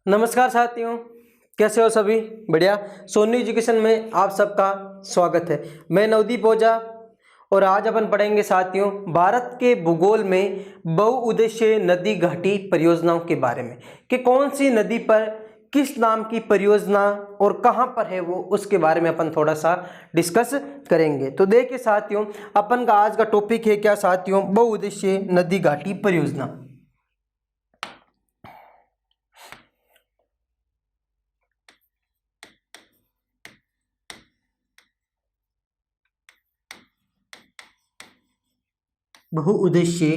नमस्कार साथियों, कैसे हो सभी? बढ़िया। सोनी एजुकेशन में आप सबका स्वागत है। मैं नवदीप ओझा और आज अपन पढ़ेंगे साथियों भारत के भूगोल में बहुउद्देशीय नदी घाटी परियोजनाओं के बारे में कि कौन सी नदी पर किस नाम की परियोजना और कहां पर है वो, उसके बारे में अपन थोड़ा सा डिस्कस करेंगे। तो देखिए साथियों, अपन का आज का टॉपिक है क्या साथियों? बहुउद्देशीय नदी घाटी परियोजना। बहुउद्देशीय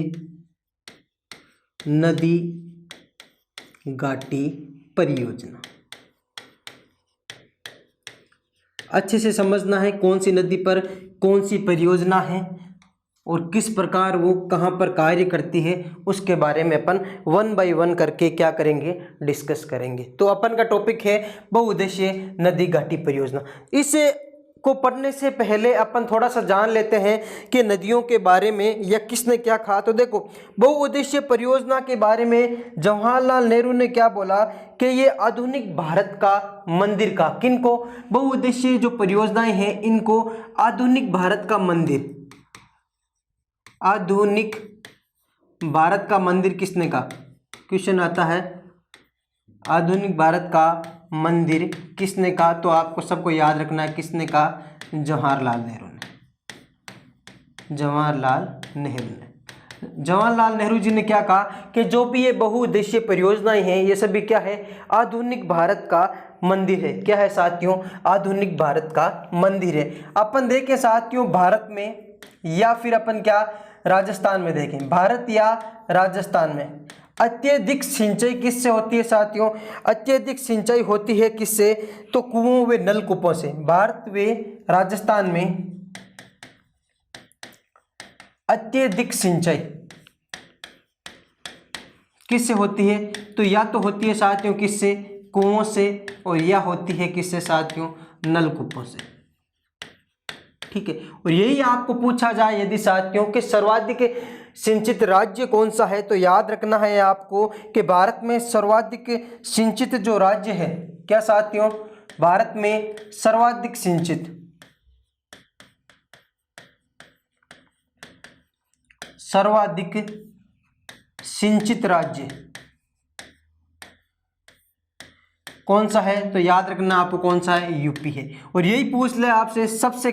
नदी घाटी परियोजना। अच्छे से समझना है कौन सी नदी पर कौन सी परियोजना है और किस प्रकार वो कहाँ पर कार्य करती है, उसके बारे में अपन वन बाय वन करके क्या करेंगे, डिस्कस करेंगे। तो अपन का टॉपिक है बहुउद्देशीय नदी घाटी परियोजना। इस को पढ़ने से पहले अपन थोड़ा सा जान लेते हैं कि नदियों के बारे में या किसने क्या कहा। तो देखो, बहुउद्देशीय परियोजना के बारे में जवाहरलाल नेहरू ने क्या बोला कि ये आधुनिक भारत का मंदिर का, किनको? बहुउद्देशीय जो परियोजनाएं हैं इनको आधुनिक भारत का मंदिर, आधुनिक भारत का मंदिर किसने कहा? क्वेश्चन आता है आधुनिक भारत का मंदिर किसने कहा? तो आपको सबको याद रखना है किसने कहा? जवाहरलाल नेहरू ने। जवाहरलाल नेहरू ने, जवाहरलाल नेहरू जी ने क्या कहा कि जो भी ये बहुउद्देशीय परियोजनाएं हैं ये सभी क्या है? आधुनिक भारत का मंदिर है। क्या है साथियों? आधुनिक भारत का मंदिर है। अपन देखें साथियों भारत में या फिर अपन क्या राजस्थान में देखें, भारत या राजस्थान में अत्यधिक सिंचाई किससे होती है साथियों? अत्यधिक सिंचाई होती है किससे? तो कुओं व नलकूपों से। भारत व राजस्थान में अत्यधिक सिंचाई किससे होती है? तो या तो होती है साथियों किससे? कुओं से, और या होती है किससे साथियों? नलकूपों से। ठीक है। और यही आपको पूछा जाए यदि साथियों कि सर्वाधिक सिंचित राज्य कौन सा है, तो याद रखना है आपको कि भारत में सर्वाधिक सिंचित जो राज्य है, क्या साथियों? भारत में सर्वाधिक सिंचित, सर्वाधिक सिंचित राज्य कौन सा है? तो याद रखना आपको कौन सा है? यूपी है। और यही पूछ ले आपसे सबसे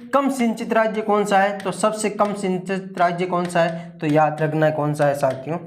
कम सिंचित राज्य कौन सा है? तो सबसे कम सिंचित राज्य कौन सा है? तो याद रखना है कौन सा है साथियों?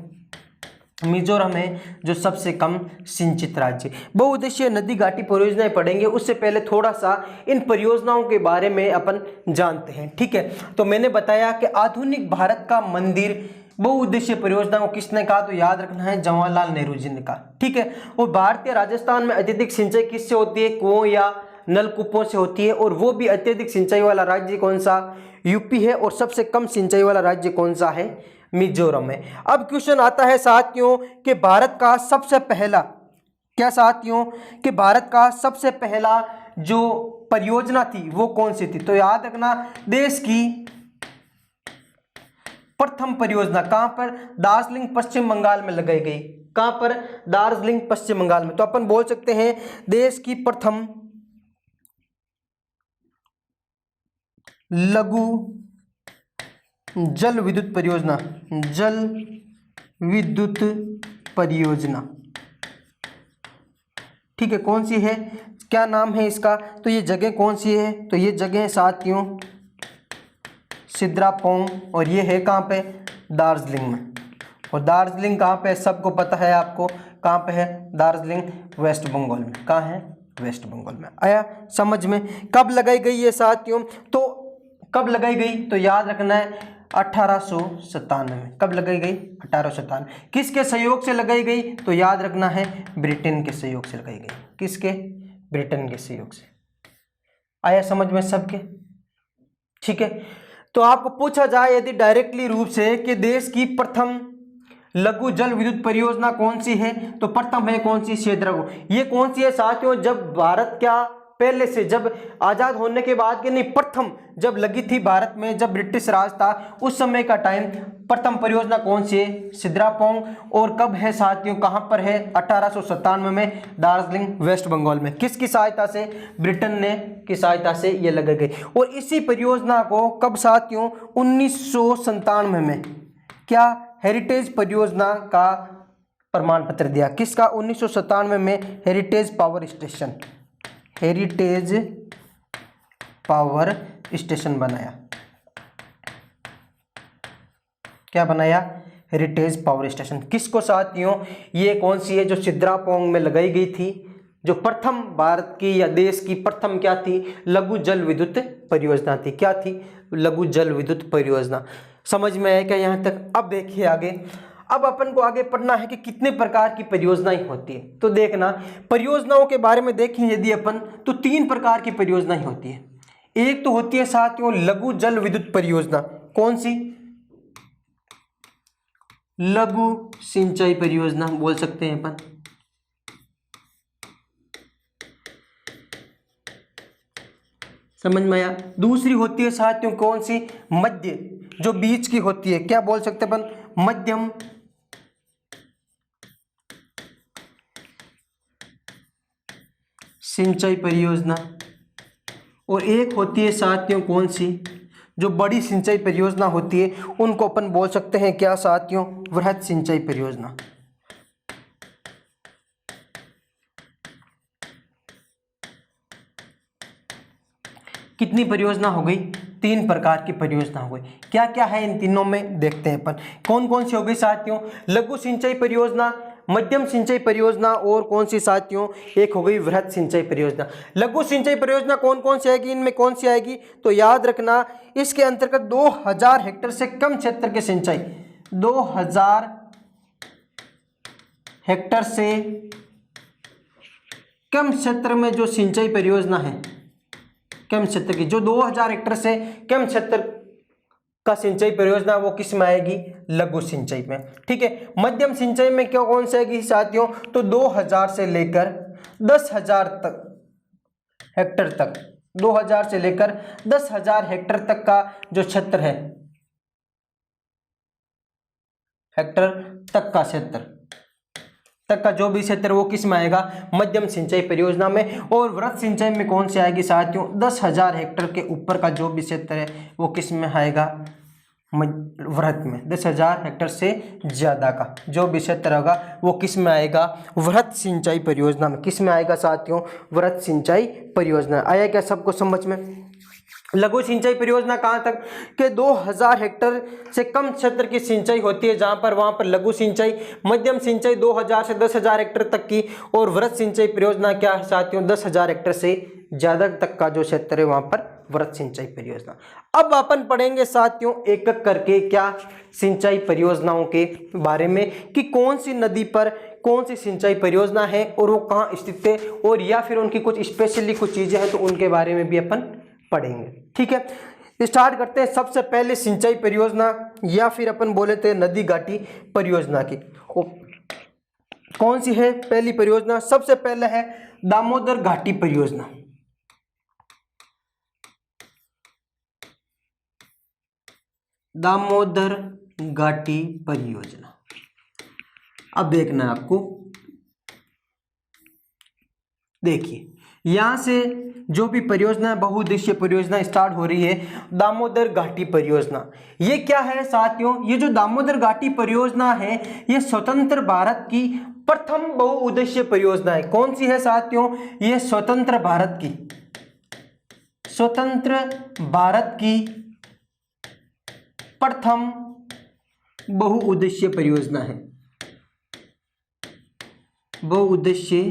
मिजोरम है जो सबसे कम सिंचित राज्य। बहुउद्देशीय नदी घाटी परियोजनाएं पढ़ेंगे, उससे पहले थोड़ा सा इन परियोजनाओं के बारे में अपन जानते हैं। ठीक है। तो मैंने बताया कि आधुनिक भारत का मंदिर बहुउद्देशीय परियोजना को किसने कहा? तो याद रखना है जवाहरलाल नेहरू जी ने कहा। ठीक है। और भारतीय राजस्थान में अत्यधिक सिंचाई किससे होती है? कुओं या नलकूपों से होती है। और वो भी अत्यधिक सिंचाई वाला राज्य कौन सा? यूपी है। और सबसे कम सिंचाई वाला राज्य कौन सा है? मिजोरम है। अब क्वेश्चन आता है साथियों कि भारत का सबसे पहला, क्या साथियों? कि भारत का सबसे पहला जो परियोजना थी वो कौन सी थी? तो याद रखना देश की प्रथम परियोजना कहां पर? दार्जिलिंग पश्चिम बंगाल में लगाई गई। कहां पर? दार्जिलिंग पश्चिम बंगाल में। तो अपन बोल सकते हैं देश की प्रथम लघु जल विद्युत परियोजना, जल विद्युत परियोजना। ठीक है। कौन सी है? क्या नाम है इसका? तो ये जगह कौन सी है? तो ये जगह है साथियों सिद्रापोंग, और ये है कहाँ पे? दार्जिलिंग में। और दार्जिलिंग कहाँ पे? सबको पता है आपको कहाँ पे है दार्जिलिंग? वेस्ट बंगाल में। कहाँ है? वेस्ट बंगाल में। आया समझ में? कब लगाई गई है साथियों? तो कब लगाई गई? तो याद रखना है 1897 में। कब लगाई गई? 1897। किसके सहयोग से लगाई गई? तो याद रखना है ब्रिटेन के सहयोग से लगाई गई। किसके? ब्रिटेन के सहयोग से। आया समझ में सबके? ठीक है। तो आपको पूछा जाए यदि डायरेक्टली रूप से कि देश की प्रथम लघु जल विद्युत परियोजना कौन सी है, तो प्रथम है कौन सी? शेद्रागो। ये कौन सी है साथियों? जब भारत क्या पहले से, जब आज़ाद होने के बाद के नहीं, प्रथम जब लगी थी भारत में, जब ब्रिटिश राज था उस समय का टाइम, प्रथम परियोजना कौन सी है? सिद्रापोंग। और कब है साथियों, कहाँ पर है? 1897 में दार्जिलिंग वेस्ट बंगाल में। किसकी सहायता से? ब्रिटेन ने की सहायता से ये लगाई गई। और इसी परियोजना को कब साथियों? 1997 में क्या हेरिटेज परियोजना का प्रमाण पत्र दिया। किसका? 1997 में heritage power station, heritage power station बनाया। क्या बनाया? Heritage power station. किसको साथियों? ये कौन सी है? जो सिद्रापोंग में लगाई गई थी, जो प्रथम भारत की या देश की प्रथम क्या थी? लघु जल विद्युत परियोजना थी। क्या थी? लघु जल विद्युत परियोजना। समझ में आया क्या यहाँ तक? अब देखिए आगे, अब अपन को आगे पढ़ना है कि कितने प्रकार की परियोजनाएं होती है। तो देखना, परियोजनाओं के बारे में देखें यदि अपन, तो 3 प्रकार की परियोजनाएं होती है। एक तो होती है साथियों लघु जल विद्युत परियोजना। कौन सी? लघु सिंचाई परियोजना बोल सकते हैं अपन। समझ में आया? दूसरी होती है साथियों कौन सी? मध्य, जो बीच की होती है। क्या बोल सकते हैं अपन? मध्यम सिंचाई परियोजना। और एक होती है साथियों कौन सी? जो बड़ी सिंचाई परियोजना होती है उनको अपन बोल सकते हैं क्या साथियों? वृहद सिंचाई परियोजना। कितनी परियोजना हो गई? 3 प्रकार की परियोजना हो गई। क्या क्या है इन तीनों में देखते हैं अपन। कौन कौन सी हो गई साथियों? लघु सिंचाई परियोजना, मध्यम सिंचाई परियोजना और कौन सी साथियों? एक हो गई वृहद सिंचाई परियोजना। लघु सिंचाई परियोजना कौन कौन सी आएगी? इनमें कौन सी आएगी? तो याद रखना, इसके अंतर्गत 2000 हेक्टेयर से कम क्षेत्र की सिंचाई, 2000 हेक्टेयर से कम क्षेत्र में जो सिंचाई परियोजना है, कम क्षेत्र की, जो 2000 हेक्टेयर से कम क्षेत्र का सिंचाई परियोजना, वो किस में आएगी? लघु सिंचाई में। ठीक है। मध्यम सिंचाई में क्या कौन सी आएगी साथियों? तो 2000 से लेकर 10,000 तक हेक्टेयर तक, 2000 से लेकर 10,000 हेक्टेयर तक का जो क्षेत्र है, हेक्टेयर तक का क्षेत्र तक का जो भी क्षेत्र, वो किस में आएगा? मध्यम सिंचाई परियोजना में। और वृहद सिंचाई में कौन सी आएगी साथियों? 10,000 हेक्टेयर के ऊपर का जो भी क्षेत्र है वो किस में आएगा? वृहद में। 10,000 हेक्टेयर से ज्यादा का जो भी क्षेत्र होगा वो किस में आएगा? वृहद सिंचाई परियोजना में। किस में आएगा साथियों? वृहद सिंचाई परियोजना। आया क्या सबको समझ में? लघु सिंचाई परियोजना कहाँ तक के 2000 हेक्टेयर से कम क्षेत्र की सिंचाई होती है, जहां पर वहां पर लघु सिंचाई। मध्यम सिंचाई 2000 से 10,000 हेक्टेयर तक की। और वृहद सिंचाई परियोजना क्या है साथियों? 10,000 हेक्टेयर से ज्यादा तक का जो क्षेत्र है वहां पर वृहद सिंचाई परियोजना। अब अपन पढ़ेंगे साथियों एक एक करके क्या सिंचाई परियोजनाओं के बारे में, कि कौन सी नदी पर कौन सी सिंचाई परियोजना है और वो कहाँ स्थित है, और या फिर उनकी कुछ स्पेशली कुछ चीजें हैं तो उनके बारे में भी अपन पढ़ेंगे। ठीक है। स्टार्ट करते हैं सबसे पहले सिंचाई परियोजना, या फिर अपन बोले थे नदी घाटी परियोजना की। कौन सी है पहली परियोजना? सबसे पहले है दामोदर घाटी परियोजना। दामोदर घाटी परियोजना। अब देखना है आपको, देखिए यहां से जो भी परियोजना बहुउद्देशीय परियोजना स्टार्ट हो रही है, दामोदर घाटी परियोजना। ये क्या है साथियों? ये जो दामोदर घाटी परियोजना है ये स्वतंत्र भारत की प्रथम बहुउद्देशीय परियोजना है। कौन सी है साथियों? ये स्वतंत्र भारत की, स्वतंत्र भारत की प्रथम बहुउद्देशीय परियोजना है। बहुउद्देशीय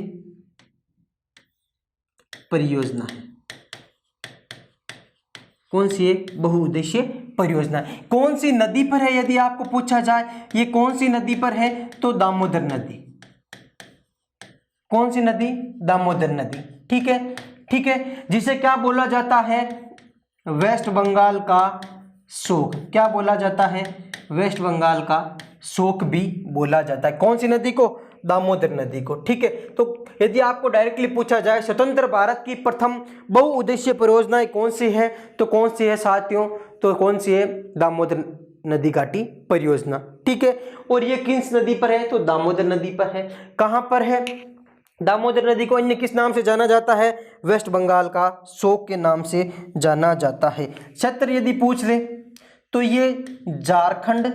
परियोजना है। कौन सी है? बहुउद्देशीय परियोजना। कौन सी नदी पर है यदि आपको पूछा जाए, ये कौन सी नदी पर है? तो दामोदर नदी। कौन सी नदी? दामोदर नदी। ठीक है, ठीक है। जिसे क्या बोला जाता है? वेस्ट बंगाल का शोक। क्या बोला जाता है? वेस्ट बंगाल का शोक भी बोला जाता है। कौन सी नदी को? दामोदर नदी को। ठीक है, तो यदि आपको डायरेक्टली पूछा जाए स्वतंत्र भारत की प्रथम बहुउद्देशीय परियोजनाएं कौन सी है, तो कौन सी है साथियों, तो कौन सी है, दामोदर नदी घाटी परियोजना। ठीक है, और ये किस नदी पर है, तो दामोदर नदी पर है। कहां पर है, दामोदर नदी को अन्य किस नाम से जाना जाता है, वेस्ट बंगाल का शोक के नाम से जाना जाता है। क्षेत्र यदि पूछ ले तो ये झारखंड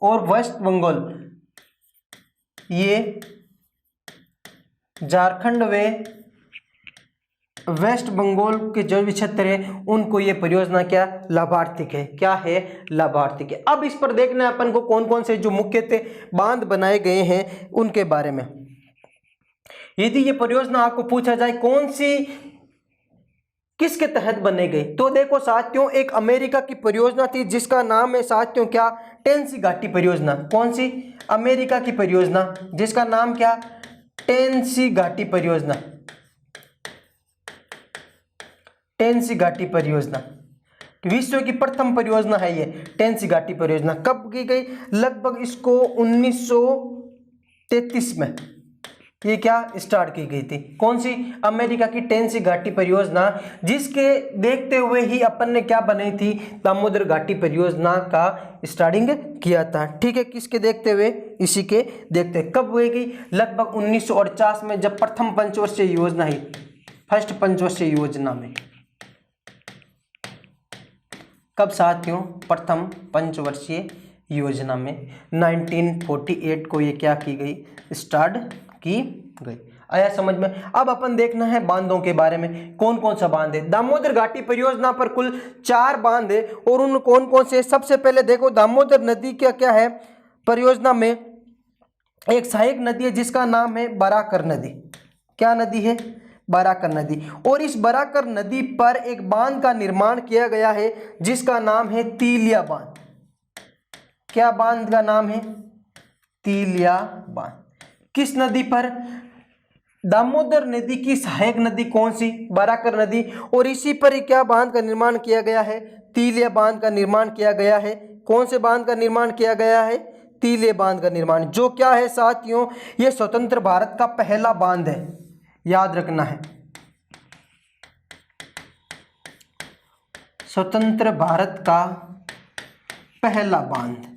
और वेस्ट बंगाल, ये झारखंड व वेस्ट बंगाल के जो भी क्षेत्र है उनको ये परियोजना क्या लाभार्थिक है, क्या है, लाभार्थिक है। अब इस पर देखना है अपन को कौन कौन से जो मुख्यतः बांध बनाए गए हैं उनके बारे में। यदि ये परियोजना आपको पूछा जाए कौन सी किसके तहत बने गए, तो देखो साथियों, एक अमेरिका की परियोजना थी जिसका नाम है साथियों क्या, टेनेसी घाटी परियोजना। कौन सी, अमेरिका की परियोजना जिसका नाम क्या, टेनेसी घाटी परियोजना, टेनेसी घाटी परियोजना विश्व की प्रथम परियोजना है ये टेनेसी घाटी परियोजना। कब की गई, लगभग इसको 1933 में ये क्या स्टार्ट की गई थी। कौन सी, अमेरिका की टेनेसी घाटी परियोजना, जिसके देखते हुए ही अपन ने क्या बनाई थी, दामोदर घाटी परियोजना का स्टार्टिंग किया था। ठीक है, किसके देखते हुए, इसी के देखते। कब हुएगी, लगभग 1949 में, जब प्रथम पंचवर्षीय योजना है, फर्स्ट पंचवर्षीय योजना में। कब साथियों, प्रथम पंचवर्षीय योजना में 1948 को ये क्या की गई, स्टार्ट की गई। आया समझ में। अब अपन देखना है बांधों के बारे में, कौन कौन सा बांध है। दामोदर घाटी परियोजना पर कुल 4 बांध है, और उन कौन कौन से, सबसे पहले देखो दामोदर नदी का क्या है, परियोजना में एक सहायक नदी है जिसका नाम है बराकर नदी। क्या नदी है, बराकर नदी। और इस बराकर नदी पर एक बांध का निर्माण किया गया है जिसका नाम है तीलिया बांध। क्या बांध का नाम है, तीलिया बांध। किस नदी पर, दामोदर नदी की सहायक नदी कौन सी, बराकर नदी, और इसी पर ही क्या बांध का निर्माण किया गया है, तीलिया बांध का निर्माण किया गया है। कौन से बांध का निर्माण किया गया है, तीलिया बांध का निर्माण, जो क्या है साथियों, ये स्वतंत्र भारत का पहला बांध है, याद रखना है। स्वतंत्र भारत का पहला बांध।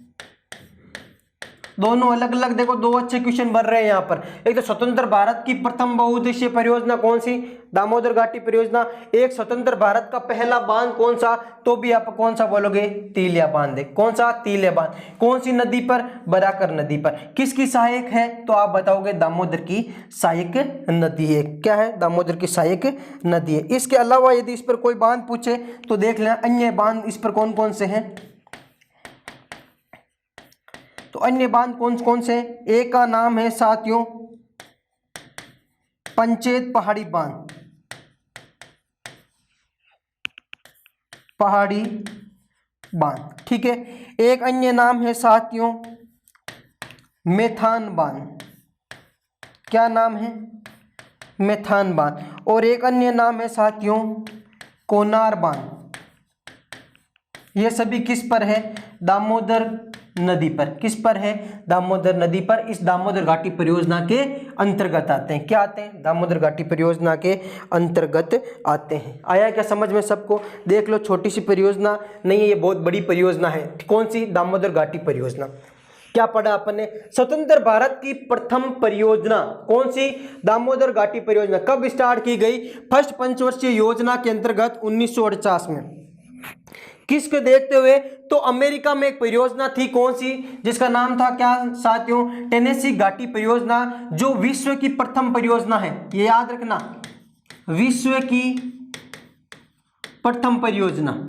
दोनों अलग अलग, देखो 2 अच्छे क्वेश्चन बन रहे हैं यहाँ पर। एक तो स्वतंत्र भारत की प्रथम बहुउद्देशीय परियोजना कौन सी, दामोदर घाटी परियोजना। एक स्वतंत्र भारत का पहला बांध कौन सा, तो भी आप कौन सा बोलोगे, तीलिया बांध है। कौन सा, तीलिया बांध। कौन सी नदी पर, बराकर नदी पर। किसकी सहायक है, तो आप बताओगे दामोदर की सहायक नदी है। क्या है, दामोदर की सहायक नदी है। इसके अलावा यदि इस पर कोई बांध पूछे तो देख लेना अन्य बांध इस पर कौन कौन से हैं। तो अन्य बांध कौन कौन से, एक का नाम है साथियों पंचेत पहाड़ी बांध, पहाड़ी बांध। ठीक है, एक अन्य नाम है साथियों मेथान बांध। क्या नाम है, मेथान बांध। और एक अन्य नाम है साथियों कोनार बांध। ये सभी किस पर है, दामोदर नदी पर। किस पर है, दामोदर नदी पर। इस दामोदर घाटी परियोजना के अंतर्गत आते हैं। क्या आते हैं, दामोदर घाटी परियोजना के अंतर्गत आते हैं। आया क्या समझ में सबको। देख लो, छोटी सी परियोजना नहीं है, ये बहुत बड़ी परियोजना है। कौन सी, दामोदर घाटी परियोजना। क्या पढ़ा अपन ने, स्वतंत्र भारत की प्रथम परियोजना कौन सी, दामोदर घाटी परियोजना। कब स्टार्ट की गई, फर्स्ट पंचवर्षीय योजना के अंतर्गत 1949 में। किसके देखते हुए, तो अमेरिका में एक परियोजना थी कौन सी, जिसका नाम था क्या साथियों, टेनेसी घाटी परियोजना, जो विश्व की प्रथम परियोजना है। ये याद रखना, विश्व की प्रथम परियोजना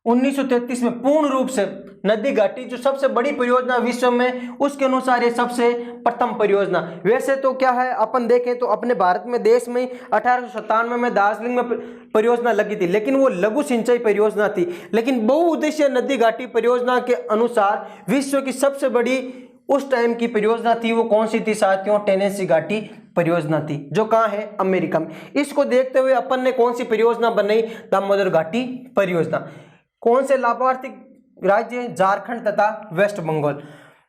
1933 में पूर्ण रूप से नदी घाटी जो सबसे बड़ी परियोजना विश्व में, उसके अनुसार ये सबसे प्रथम परियोजना। वैसे तो क्या है, अपन देखें तो अपने भारत में देश में 1897 में दार्जिलिंग में परियोजना लगी थी, लेकिन वो लघु सिंचाई परियोजना थी। लेकिन बहुउद्देशीय नदी घाटी परियोजना के अनुसार विश्व की सबसे बड़ी उस टाइम की परियोजना थी वो कौन सी थी साथियों? टेनेसी घाटी परियोजना थी, जो कहाँ है? अमेरिका में। इसको देखते हुए अपन ने कौन सी परियोजना बनाई? दामोदर घाटी परियोजना। कौन से लाभार्थी राज्य? झारखंड तथा वेस्ट बंगाल।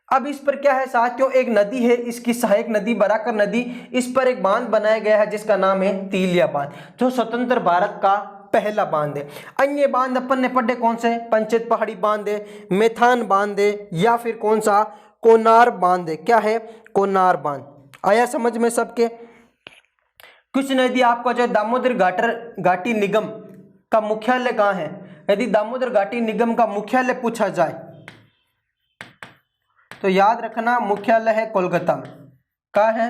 अब इस पर क्या है साथियों? एक नदी है, इसकी सहायक नदी बराकर नदी, इस पर एक बांध बनाया गया है जिसका नाम है तिलिया बांध, जो स्वतंत्र भारत का पहला बांध है। अन्य बांध अपन ने पढ़े कौन से? पंचेत पहाड़ी बांध है, मेथान बांध है, या फिर कौन सा? कोनार बांध है। क्या है? कोनार बांध। आया समझ में सबके? क्वेश्चन यदि आपका जो दामोदर घाटी निगम का मुख्यालय कहाँ है? यदि दामोदर घाटी निगम का मुख्यालय पूछा जाए तो याद रखना मुख्यालय है कोलकाता में। कहाँ है?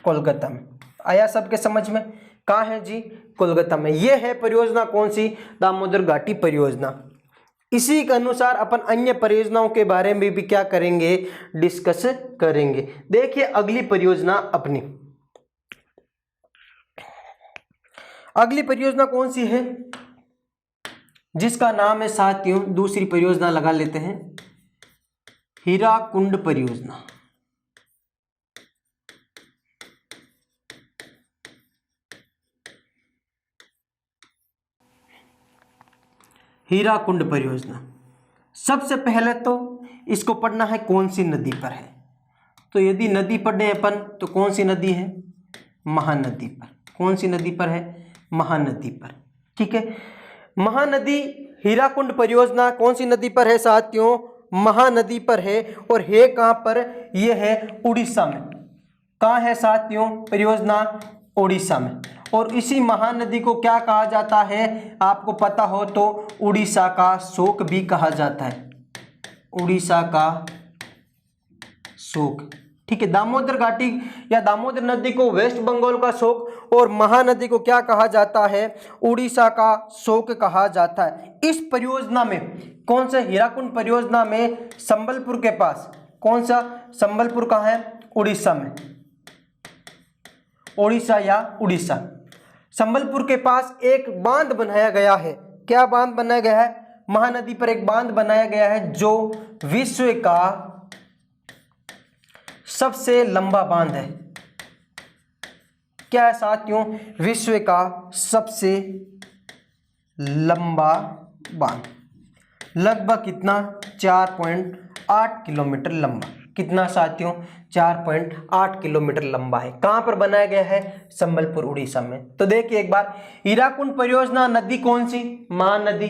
कोलकाता में। आया सबके समझ में? कहाँ है जी? कोलकाता में। यह है परियोजना कौन सी? दामोदर घाटी परियोजना। इसी के अनुसार अपन अन्य परियोजनाओं के बारे में भी क्या करेंगे? डिस्कस करेंगे। देखिए अगली परियोजना अपनी, अगली परियोजना कौन सी है? जिसका नाम है साथियों, दूसरी परियोजना लगा लेते हैं, हीराकुंड परियोजना। हीराकुंड परियोजना। सबसे पहले तो इसको पढ़ना है कौन सी नदी पर है। तो यदि नदी पढ़े अपन तो कौन सी नदी है? महानदी पर। कौन सी नदी पर है? महानदी पर। ठीक है, महानदी। हीराकुंड परियोजना कौन सी नदी पर है साथियों? महानदी पर है। और है कहाँ पर? यह है उड़ीसा में। कहाँ है साथियों परियोजना? उड़ीसा में। और इसी महानदी को क्या कहा जाता है? आपको पता हो तो उड़ीसा का शोक भी कहा जाता है। उड़ीसा का शोक। ठीक है, दामोदर घाटी या दामोदर नदी को वेस्ट बंगाल का शोक और महानदी को क्या कहा जाता है? उड़ीसा का शोक कहा जाता है। इस परियोजना में कौन सा? हीराकुंड परियोजना में संबलपुर के पास। कौन सा? संबलपुर कहाँ है? उड़ीसा में। उड़ीसा या उड़ीसा। संबलपुर के पास एक बांध बनाया गया है। क्या बांध बनाया गया है? महानदी पर एक बांध बनाया गया है जो विश्व का सबसे लंबा बांध है। क्या है साथियों? विश्व का सबसे लंबा बांध। लगभग कितना? 4.8 किलोमीटर लंबा। कितना साथियों? 4.8 किलोमीटर लंबा है। कहां पर बनाया गया है? संबलपुर उड़ीसा में। तो देखिए एक बार, हीराकुंड परियोजना नदी कौन सी? महानदी।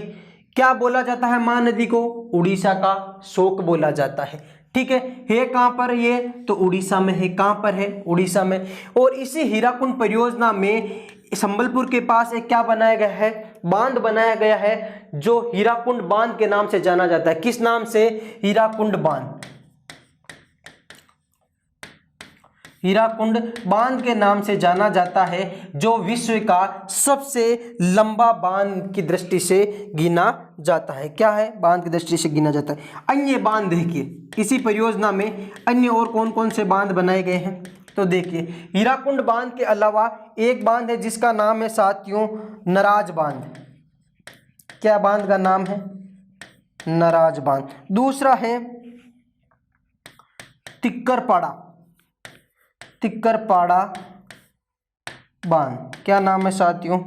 क्या बोला जाता है महानदी को? उड़ीसा का शोक बोला जाता है। ठीक है कहां पर? ये तो उड़ीसा में है। कहां पर है? उड़ीसा में। और इसी हीराकुंड परियोजना में संबलपुर के पास एक क्या बनाया गया है? बांध बनाया गया है जो हीराकुंड बांध के नाम से जाना जाता है। किस नाम से? हीराकुंड बांध। हीराकुंड बांध के नाम से जाना जाता है, जो विश्व का सबसे लंबा बांध की दृष्टि से गिना जाता है। क्या है? बांध की दृष्टि से गिना जाता है। अन्य बांध देखिए इसी परियोजना में अन्य और कौन कौन से बांध बनाए गए हैं। तो देखिए हीराकुंड बांध के अलावा एक बांध है जिसका नाम है साथियों नराज बांध। क्या बांध का नाम है? नराज बांध। दूसरा है तिक्करपाड़ा। तिक्करपाड़ा बांध। क्या नाम है साथियों?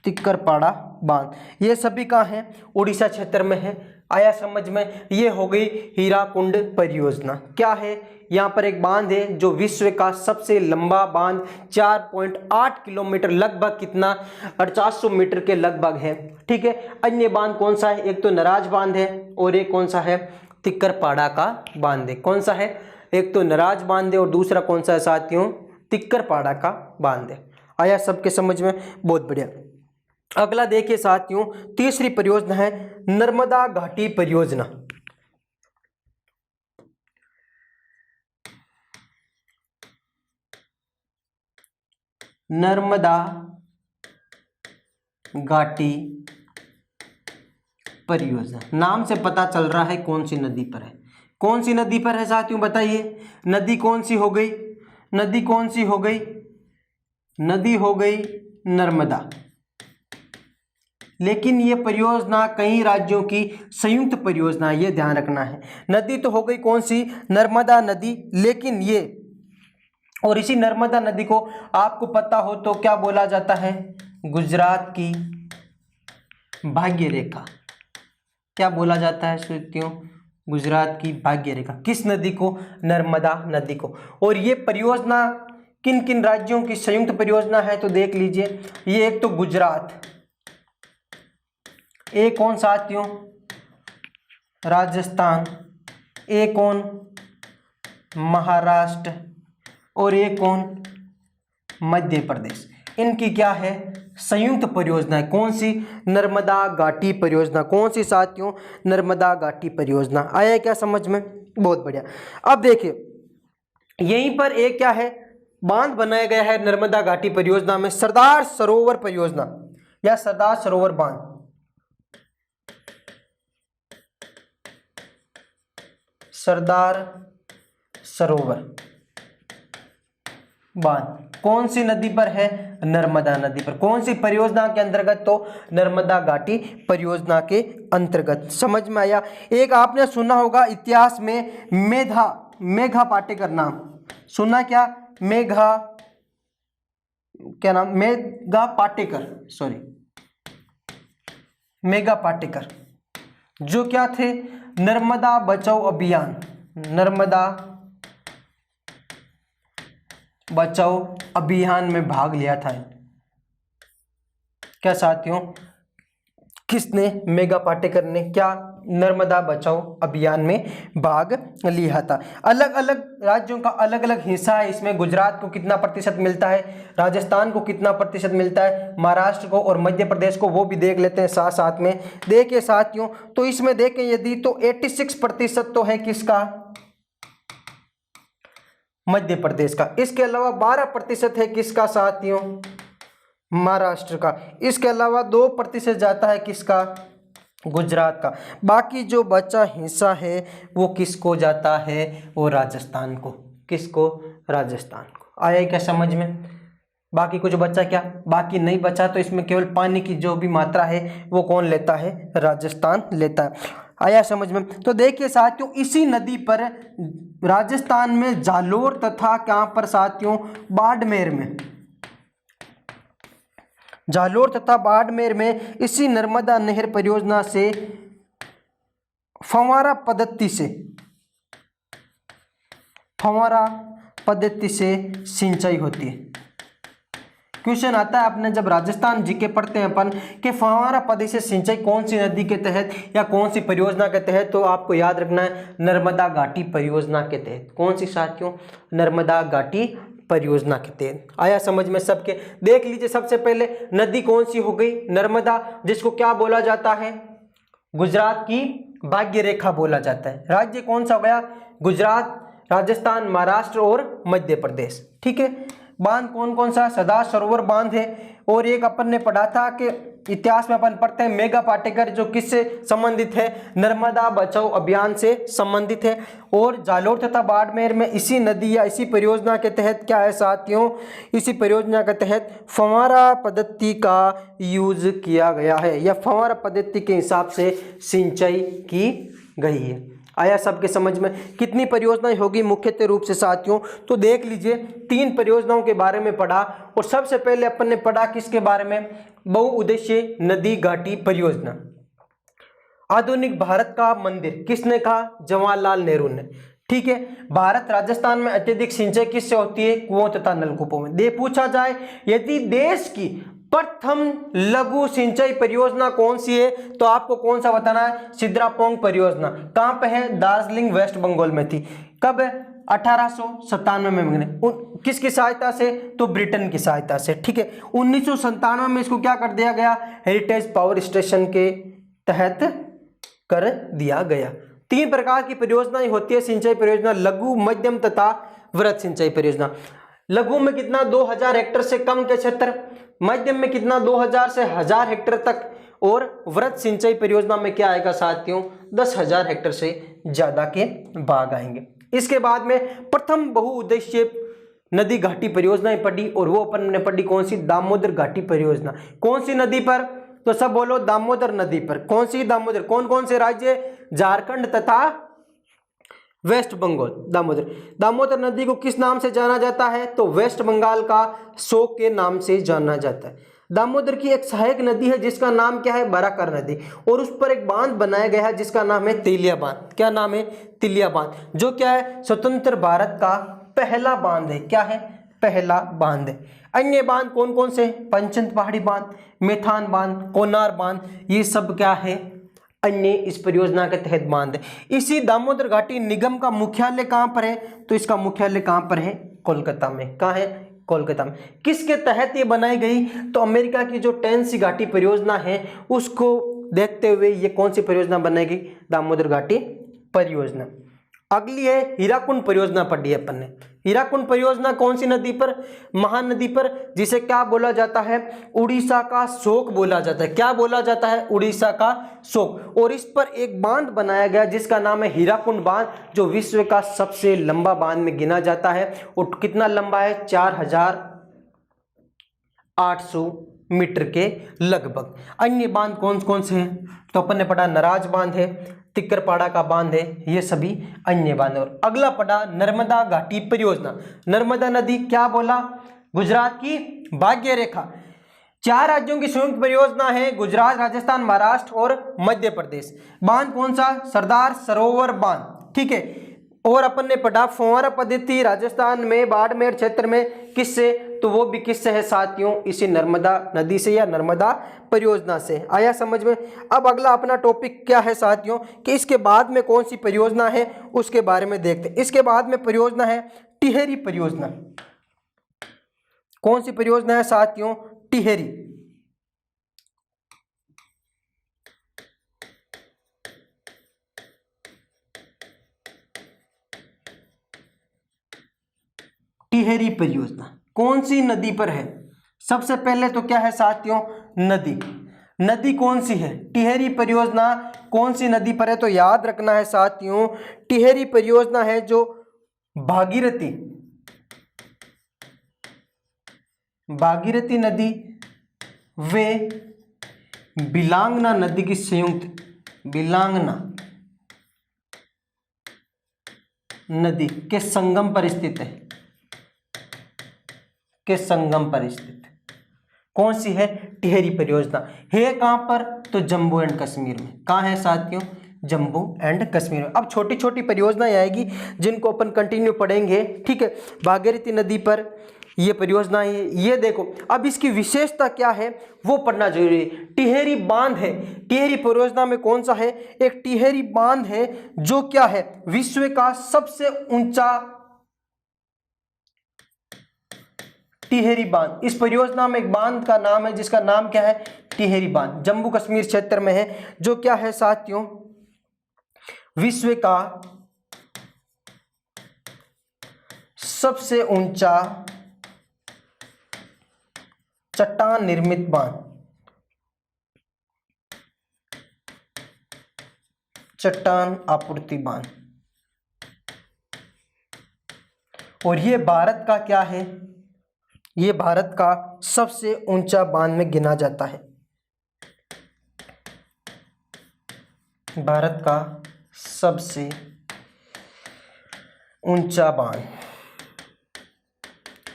तिक्करपाड़ा बांध। ये सभी कहाँ हैं? उड़ीसा क्षेत्र में है। आया समझ में? ये हो गई हीराकुंड परियोजना। क्या है? यहाँ पर एक बांध है जो विश्व का सबसे लंबा बांध 4.8 किलोमीटर, लगभग कितना? 4800 मीटर के लगभग है। ठीक है, अन्य बांध कौन सा है? एक तो नराज बांध है और एक कौन सा है? तिक्करपाड़ा का बांध है। कौन सा है? एक तो नराज बांध है और दूसरा कौन सा है साथियों? तिक्करपाड़ा का बांध है। आया सबके समझ में? बहुत बढ़िया। अगला देखिए साथियों, तीसरी परियोजना है नर्मदा घाटी परियोजना। नर्मदा घाटी परियोजना नाम से पता चल रहा है कौन सी नदी पर है। कौन सी नदी पर है साथियों? बताइए नदी कौन सी हो गई? नदी कौन सी हो गई? नदी हो गई नर्मदा। लेकिन ये परियोजना कई राज्यों की संयुक्त परियोजना है, ये ध्यान रखना है। नदी तो हो गई कौन सी, नर्मदा नदी, लेकिन ये और इसी नर्मदा नदी को आपको पता हो तो क्या बोला जाता है, गुजरात की भाग्य रेखा। क्या बोला जाता है साथियों, गुजरात की भाग्य रेखा। किस नदी को, नर्मदा नदी को। और ये परियोजना किन किन राज्यों की संयुक्त परियोजना है तो देख लीजिए, ये एक तो गुजरात, एक कौन साथियों, राजस्थान, एक कौन, महाराष्ट्र, और एक कौन, मध्य प्रदेश। इनकी क्या है, संयुक्त परियोजना है। कौन सी, नर्मदा घाटी परियोजना। कौन सी साथियों, नर्मदा घाटी परियोजना। आया क्या समझ में, बहुत बढ़िया। अब देखिए यहीं पर एक क्या है, बांध बनाया गया है नर्मदा घाटी परियोजना में, सरदार सरोवर परियोजना या सरदार सरोवर बांध। सरदार सरोवर बांध कौन सी नदी पर है, नर्मदा नदी पर। कौन सी परियोजना के अंतर्गत, तो नर्मदा घाटी परियोजना के अंतर्गत। समझ में आया। एक आपने सुना होगा इतिहास में मेघा पाटेकर नाम सुना, क्या मेघा पाटेकर, मेघा पाटेकर, जो क्या थे, नर्मदा बचाओ अभियान, नर्मदा बचाओ अभियान में भाग लिया था। क्या साथियों, किसने, मेघा पाटेकर ने क्या, नर्मदा बचाओ अभियान में भाग लिया था। अलग अलग राज्यों का अलग अलग हिस्सा है इसमें। गुजरात को कितना प्रतिशत मिलता है, राजस्थान को कितना प्रतिशत मिलता है, महाराष्ट्र को और मध्य प्रदेश को, वो भी देख लेते हैं साथ साथ में। देखिए साथियों, तो इसमें देखें यदि तो 86% तो है किसका, मध्य प्रदेश का। इसके अलावा 12% है किसका साथियों, महाराष्ट्र का। इसके अलावा 2% जाता है किसका, गुजरात का। बाकी जो बचा हिस्सा है वो किसको जाता है, वो राजस्थान को। किसको, राजस्थान को। आया क्या समझ में। बाकी कुछ बचा क्या, बाकी नहीं बचा। तो इसमें केवल पानी की जो भी मात्रा है वो कौन लेता है, राजस्थान लेता है। आया समझ में। तो देखिए साथियों, इसी नदी पर राजस्थान में जालोर तथा कहां पर साथियों, बाड़मेर में, जालोर तथा बाड़मेर में इसी नर्मदा नहर परियोजना से फव्वारा पद्धति से सिंचाई होती है। क्वेश्चन आता है अपने जब राजस्थान जीके पढ़ते हैं अपन कि फव्वारा पद्धति से सिंचाई कौन सी नदी के तहत या कौन सी परियोजना के तहत, तो आपको याद रखना है नर्मदा घाटी परियोजना के तहत। कौन सी साथियों, नर्मदा घाटी परियोजना के तहत। आया समझ में सबके। देख लीजिए सबसे पहले नदी कौन सी हो गई, नर्मदा, जिसको क्या बोला जाता है, गुजरात की भाग्य रेखा बोला जाता है। राज्य कौन सा हो गया, गुजरात, राजस्थान, महाराष्ट्र और मध्य प्रदेश। ठीक है। बांध कौन कौन सा, सरदार सरोवर बांध है। और एक अपन ने पढ़ा था कि इतिहास में अपन पढ़ते हैं मेघा पाटेकर, जो किससे संबंधित है, नर्मदा बचाओ अभियान से संबंधित है। और जालोर तथा बाड़मेर में इसी नदी या इसी परियोजना के तहत क्या है साथियों, इसी परियोजना के तहत फव्वारा पद्धति का यूज किया गया है या फव्वारा पद्धति के हिसाब से सिंचाई की गई है। आया सबके समझ में। कितनी परियोजनाएं होगी मुख्यतः रूप से साथियों, तो देख लीजिए 3 परियोजनाओं के बारे में पढ़ा। और सबसे पहले अपन ने पढ़ा किसके बारे में, बहुउद्देशीय नदी घाटी परियोजना। आधुनिक भारत का मंदिर किसने कहा, जवाहरलाल नेहरू ने। ठीक है। भारत राजस्थान में अत्यधिक सिंचाई किससे होती है, कुओं तथा नलकूपों में। दे पूछा जाए यदि देश की प्रथम लघु सिंचाई परियोजना कौन सी है, तो आपको कौन सा बताना है, सिद्रापोंग परियोजना। कहां पे है, दार्जिलिंग वेस्ट बंगाल में थी। कब है, 1897 में। किसकी सहायता से, तो ब्रिटेन की सहायता से। ठीक है। 1997 में इसको क्या कर दिया गया, हेरिटेज पावर स्टेशन के तहत कर दिया गया। 3 प्रकार की परियोजनाएं होती है सिंचाई परियोजना, लघु, मध्यम तथा वृहत सिंचाई परियोजना। लघु में कितना, 2000 हेक्टेयर से कम के क्षेत्र, मध्यम में कितना, 2000 से 1000 हेक्टेयर तक, और वृहत सिंचाई परियोजना में क्या आएगा साथियों, 10,000 हेक्टेयर से ज्यादा के भाग आएंगे। इसके बाद में प्रथम बहुउद्देशीय नदी घाटी परियोजनाएं पढ़ी, और वो अपन ने पढ़ी कौन सी, दामोदर घाटी परियोजना। कौन सी नदी पर, तो सब बोलो दामोदर नदी पर। कौन सी दामोदर? कौन कौन से राज्य? झारखंड तथा वेस्ट बंगाल। दामोदर नदी को किस नाम से जाना जाता है? तो वेस्ट बंगाल का शोक के नाम से जाना जाता है। दामोदर की एक सहायक नदी है जिसका नाम क्या है? बराकर नदी, और उस पर एक बांध बनाया गया है जिसका नाम है तेलिया बांध। क्या नाम है? तेलिया बांध, जो क्या है? स्वतंत्र भारत का पहला बांध है। क्या है? पहला बांध है। अन्य बांध कौन कौन से? पंचतन पहाड़ी बांध, मेथान बांध, कोनार बांध, ये सब क्या है? अन्य इस परियोजना के तहत बांध है। इसी दामोदर घाटी निगम का मुख्यालय कहाँ पर है? तो इसका मुख्यालय कहाँ पर है? कोलकाता में। कहाँ है? कोलकाता में। किसके तहत ये बनाई गई? तो अमेरिका की जो टेनेसी घाटी परियोजना है उसको देखते हुए ये कौन सी परियोजना बनाई गई? दामोदर घाटी परियोजना। अगली है हीराकुंड परियोजना, पढ़ी है अपन ने। हीराकुंड परियोजना कौन सी नदी पर? महानदी पर, जिसे क्या बोला जाता है? उड़ीसा का शोक बोला जाता है। क्या बोला जाता है? उड़ीसा का शोक। और इस पर एक बांध बनाया गया जिसका नाम है हीराकुंड बांध, जो विश्व का सबसे लंबा बांध में गिना जाता है। और कितना लंबा है? 4800 मीटर के लगभग। अन्य बांध कौन कौन से हैं? तो अपन ने पढ़ा नराज बांध है, तिक्करपाड़ा का बांध है, ये सभी अन्य बांध। और अगला पढ़ा नर्मदा घाटी परियोजना। नर्मदा नदी क्या बोला? गुजरात की भाग्य रेखा। 4 राज्यों की संयुक्त परियोजना है, गुजरात, राजस्थान, महाराष्ट्र और मध्य प्रदेश। बांध कौन सा? सरदार सरोवर बांध। ठीक है। और अपन ने पढ़ा फुव्वारा पद्धति राजस्थान में बाड़मेर क्षेत्र में किससे? तो वो भी किससे है साथियों? इसी नर्मदा नदी से या नर्मदा परियोजना से। आया समझ में? अब अगला अपना टॉपिक क्या है साथियों कि इसके बाद में कौन सी परियोजना है उसके बारे में देखते हैं। इसके बाद में परियोजना है टिहरी परियोजना। कौन सी परियोजना है साथियों? टिहरी। टिहरी परियोजना कौन सी नदी पर है? सबसे पहले तो क्या है साथियों? नदी कौन सी है? टिहरी परियोजना कौन सी नदी पर है? तो याद रखना है साथियों, टिहरी परियोजना है जो भागीरथी नदी वे बिलांगना नदी की संयुक्त, बिलांगना नदी के संगम पर स्थित है। के संगम पर स्थित कौन सी है? टिहरी परियोजना है। कहां पर? तो जम्मू एंड कश्मीर में। कहां है साथियों? जम्मू एंड कश्मीर में। अब छोटी छोटी परियोजनाएं आएगी जिनको अपन कंटिन्यू पढ़ेंगे। ठीक है। भागीरथी नदी पर ये परियोजना है। ये देखो, अब इसकी विशेषता क्या है वो पढ़ना जरूरी है। टिहरी बांध है। टिहरी परियोजना में कौन सा है? एक टिहरी बांध है जो क्या है? विश्व का सबसे ऊंचा टिहरी बांध। इस परियोजना में एक बांध का नाम है जिसका नाम क्या है? टिहरी बांध। जम्मू कश्मीर क्षेत्र में है, जो क्या है साथियों? विश्व का सबसे ऊंचा चट्टान निर्मित बांध, चट्टान आपूर्ति बांध। और ये भारत का क्या है? ये भारत का सबसे ऊंचा बांध में गिना जाता है। भारत का सबसे ऊंचा बांध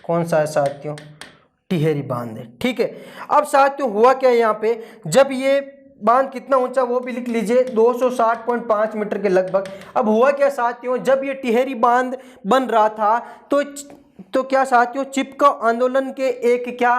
कौन सा है साथियों? टिहरी बांध है। ठीक है। अब साथियों हुआ क्या यहाँ पे, जब ये बांध कितना ऊंचा वो भी लिख लीजिए, 260.5 मीटर के लगभग। अब हुआ क्या साथियों, जब ये टिहरी बांध बन रहा था तो क्या साथियों, चिपको आंदोलन के एक क्या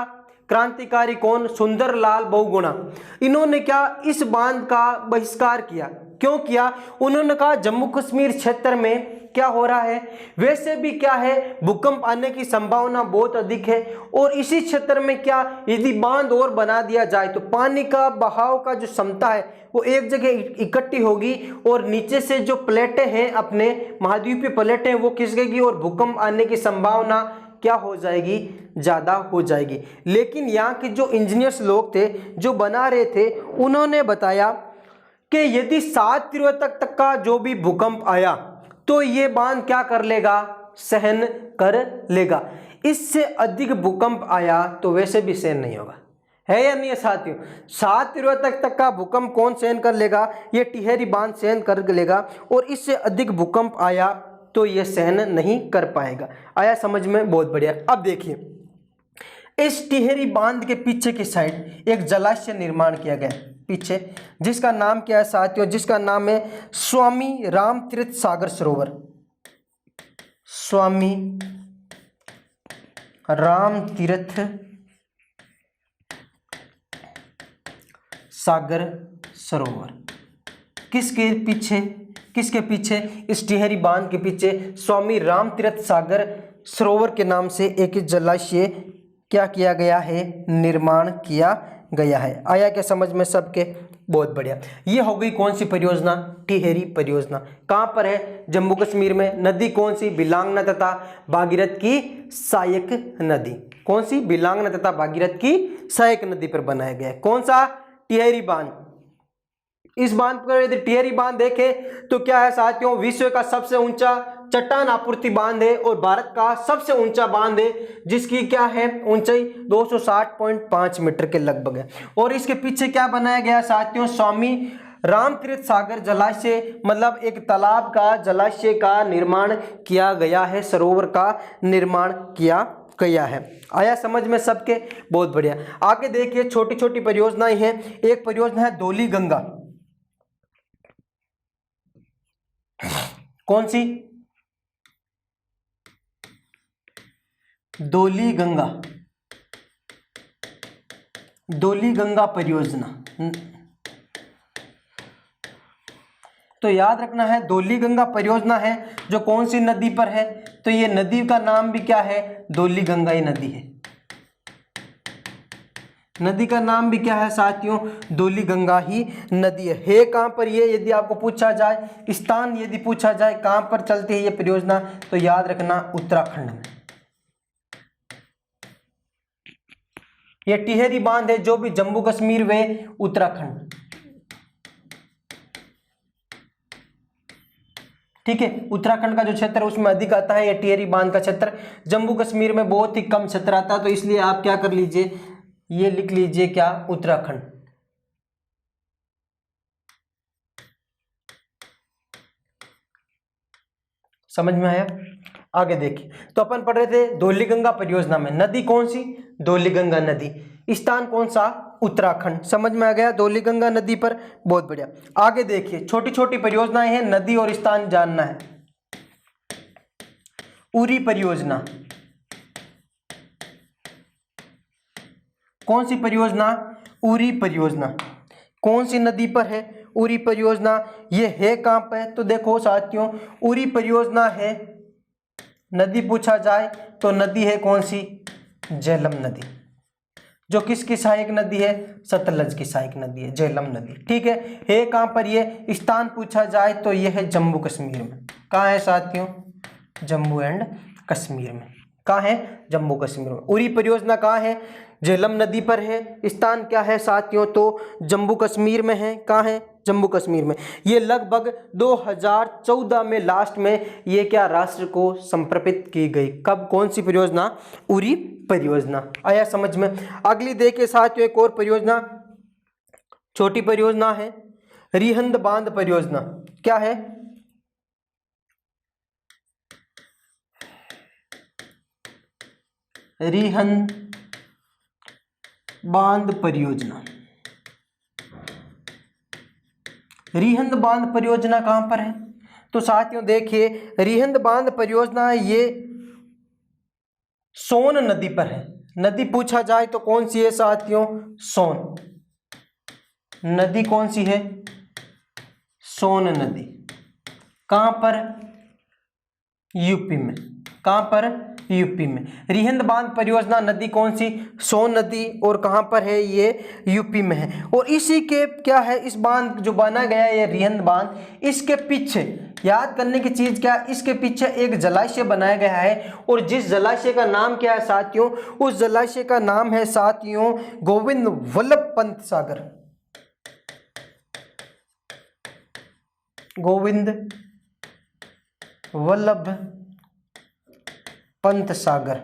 क्रांतिकारी कौन? सुंदरलाल बहुगुणा। इन्होंने क्या इस बांध का बहिष्कार किया। क्यों किया? उन्होंने कहा जम्मू कश्मीर क्षेत्र में क्या हो रहा है, वैसे भी क्या है, भूकंप आने की संभावना बहुत अधिक है। और इसी क्षेत्र में क्या, यदि बांध और बना दिया जाए तो पानी का बहाव का जो क्षमता है वो एक जगह इकट्ठी होगी और नीचे से जो प्लेटें हैं, अपने महाद्वीपीय प्लेटें, वो खिसकेगी और भूकंप आने की संभावना क्या हो जाएगी? ज़्यादा हो जाएगी। लेकिन यहाँ के जो इंजीनियर्स लोग थे जो बना रहे थे, उन्होंने बताया कि यदि 7 तीव्रता तक का जो भी भूकंप आया तो ये बांध क्या कर लेगा? सहन कर लेगा। इससे अधिक भूकंप आया तो वैसे भी सहन नहीं होगा, है या नहीं है साथियों? 7 तीव्रता तक का भूकंप कौन सहन कर लेगा? ये टिहरी बांध सहन कर लेगा, और इससे अधिक भूकंप आया तो ये सहन नहीं कर पाएगा। आया समझ में? बहुत बढ़िया। अब देखिए, इस टिहरी बांध के पीछे की साइड एक जलाशय निर्माण किया गया पीछे, जिसका नाम क्या है साथियों? जिसका नाम है स्वामी रामतीर्थ सागर सरोवर। स्वामी रामतीर्थ सागर सरोवर। किसके पीछे? किसके पीछे? इस टिहरी बांध के पीछे स्वामी रामतीर्थ सागर सरोवर के नाम से एक जलाशय क्या किया गया है? निर्माण किया गया है। आया क्या समझ में सबके? बहुत बढ़िया। ये हो गई कौन सी परियोजना? टिहरी परियोजना। कहाँ पर है? जम्मू कश्मीर में। नदी कौन सी? बिलांगना तथा भागीरथ की सहायक नदी। कौन सी? बिलांगना तथा भागीरथ की सहायक नदी पर बनाया गया है। कौन सा? टिहरी बांध। इस बांध पर यदि टिहरी बांध देखें तो क्या है साथियों? विश्व का सबसे ऊंचा चट्टान आपूर्ति बांध है और भारत का सबसे ऊंचा बांध है, जिसकी क्या है ऊंचाई 260.5 मीटर के लगभग है। और इसके पीछे क्या बनाया गया साथियों? स्वामी रामतीर्थ सागर जलाशय, मतलब एक तालाब का, जलाशय का निर्माण किया गया है, सरोवर का निर्माण किया गया है। आया समझ में सबके? बहुत बढ़िया। आगे देखिए, छोटी छोटी परियोजनाएं हैं। एक परियोजना है धौली गंगा। कौन सी? धौली गंगा। धौली गंगा परियोजना। तो याद रखना है, धौली गंगा परियोजना है जो कौन सी नदी पर है? तो ये नदी का नाम भी क्या है? धौली गंगा ही नदी है। नदी का नाम भी क्या है साथियों? धौली गंगा ही नदी है। कहां पर ये? यदि आपको पूछा जाए, स्थान यदि पूछा जाए कहां पर चलती है ये परियोजना, तो याद रखना उत्तराखंड में। ये टिहरी बांध है जो भी जम्मू कश्मीर व उत्तराखंड। ठीक है, उत्तराखंड का जो क्षेत्र है उसमें अधिक आता है ये टिहरी बांध का क्षेत्र। जम्मू कश्मीर में बहुत ही कम क्षेत्र आता है, तो इसलिए आप क्या कर लीजिए, ये लिख लीजिए क्या? उत्तराखंड। समझ में आया? आगे देखिए, तो अपन पढ़ रहे थे धौली गंगा परियोजना में नदी कौन सी? धौली गंगा नदी। स्थान कौन सा? उत्तराखंड। समझ में आ गया? धौली गंगा नदी पर। बहुत बढ़िया। आगे देखिए, छोटी छोटी परियोजनाएं हैं, नदी और स्थान जानना है। उरी परियोजना। कौन सी परियोजना? उरी परियोजना। कौन सी नदी पर है उरी परियोजना? ये है कहां पर? तो देखो साथियों, उरी परियोजना है, नदी पूछा जाए तो नदी है कौन सी? झेलम नदी। जो किसकी सहायक नदी है? सतलज की सहायक नदी है, झेलम नदी। ठीक है कहां पर? ये स्थान पूछा जाए तो यह है जम्मू कश्मीर में। कहां है साथियों? जम्मू एंड कश्मीर में। कहां है? जम्मू कश्मीर में। उरी परियोजना कहां है? झेलम नदी पर है। स्थान क्या है साथियों? तो जम्मू कश्मीर में है। कहां है? जम्मू कश्मीर में। ये लगभग 2014 में लास्ट में ये क्या राष्ट्र को समर्पित की गई। कब? कौन सी परियोजना? उरी परियोजना। आया समझ में? अगली देखिए साथियों, एक और परियोजना, छोटी परियोजना है रिहंद बांध परियोजना। क्या है? रिहंद बांध परियोजना। रिहंद बांध परियोजना कहां पर है? तो साथियों देखिए, रिहंद बांध परियोजना ये सोन नदी पर है। नदी पूछा जाए तो कौन सी है साथियों? सोन नदी। कौन सी है? सोन नदी। कहां पर? यूपी में। कहां पर? यूपी में। रिहंद बांध परियोजना नदी कौन सी? सोन नदी। और कहां पर है ये? यूपी में है। और इसी के क्या है, इस बांध जो बना गया है ये रिहंद बांध, इसके पीछे याद करने की चीज क्या? इसके पीछे एक जलाशय बनाया गया है, और जिस जलाशय का नाम क्या है साथियों? उस जलाशय का नाम है साथियों गोविंद वल्लभ पंत सागर। गोविंद वल्लभ पंत सागर।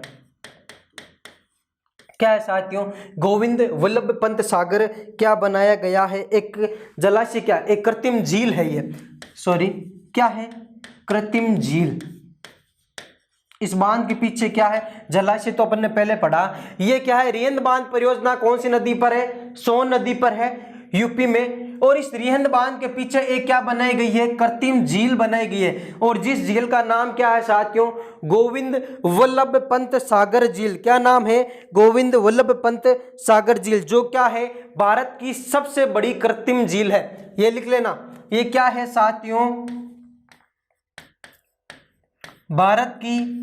क्या है साथियों, गोविंद वल्लभ पंत सागर क्या बनाया गया है, एक जलाशय, क्या एक कृत्रिम झील है ये, सॉरी क्या है, कृत्रिम झील। इस बांध के पीछे क्या है, जलाशय, तो अपन ने पहले पढ़ा। ये क्या है, रिहंद बांध परियोजना कौन सी नदी पर है, सोन नदी पर है, यूपी में। और इस रिहंद बांध के पीछे एक क्या बनाई गई है, कृत्रिम झील बनाई गई है, और जिस झील का नाम क्या है साथियों, गोविंद वल्लभ पंत सागर झील। क्या नाम है, गोविंद वल्लभ पंत सागर झील, जो क्या है, भारत की सबसे बड़ी कृत्रिम झील है। ये लिख लेना, ये क्या है साथियों, भारत की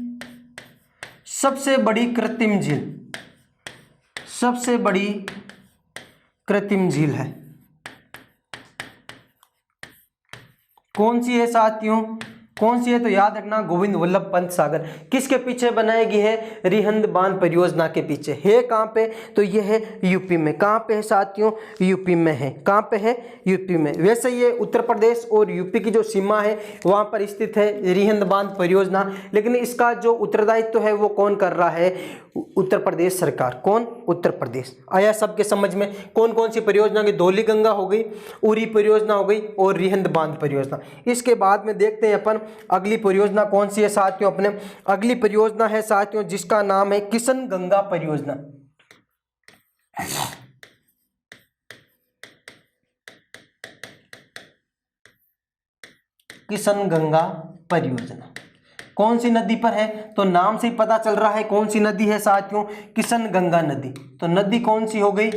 सबसे बड़ी कृत्रिम झील, सबसे बड़ी कृत्रिम झील है। कौन सी है साथियों, कौन सी है, तो याद रखना गोविंद वल्लभ पंत सागर। किसके पीछे बनाई गई है, रिहंद बांध परियोजना के पीछे है। कहां पे, तो ये है यूपी में। कहां पे है साथियों, यूपी में है। कहां पे है, यूपी में। वैसे ये उत्तर प्रदेश और यूपी की जो सीमा है वहां पर स्थित है रिहंद बांध परियोजना, लेकिन इसका जो उत्तरदायित्व है वो कौन कर रहा है, उत्तर प्रदेश सरकार। कौन, उत्तर प्रदेश। आया सबके समझ में, कौन कौन सी परियोजना की, धौली गंगा हो गई, उरी परियोजना हो गई और रिहंद बांध परियोजना। इसके बाद में देखते हैं अपन अगली परियोजना कौन सी है साथियों, अपने अगली परियोजना है साथियों जिसका नाम है किशन गंगा परियोजना। किशन गंगा परियोजना कौन सी नदी पर है, तो नाम से ही पता चल रहा है कौन सी नदी है साथियों, किशन गंगा नदी। तो नदी कौन सी हो गई,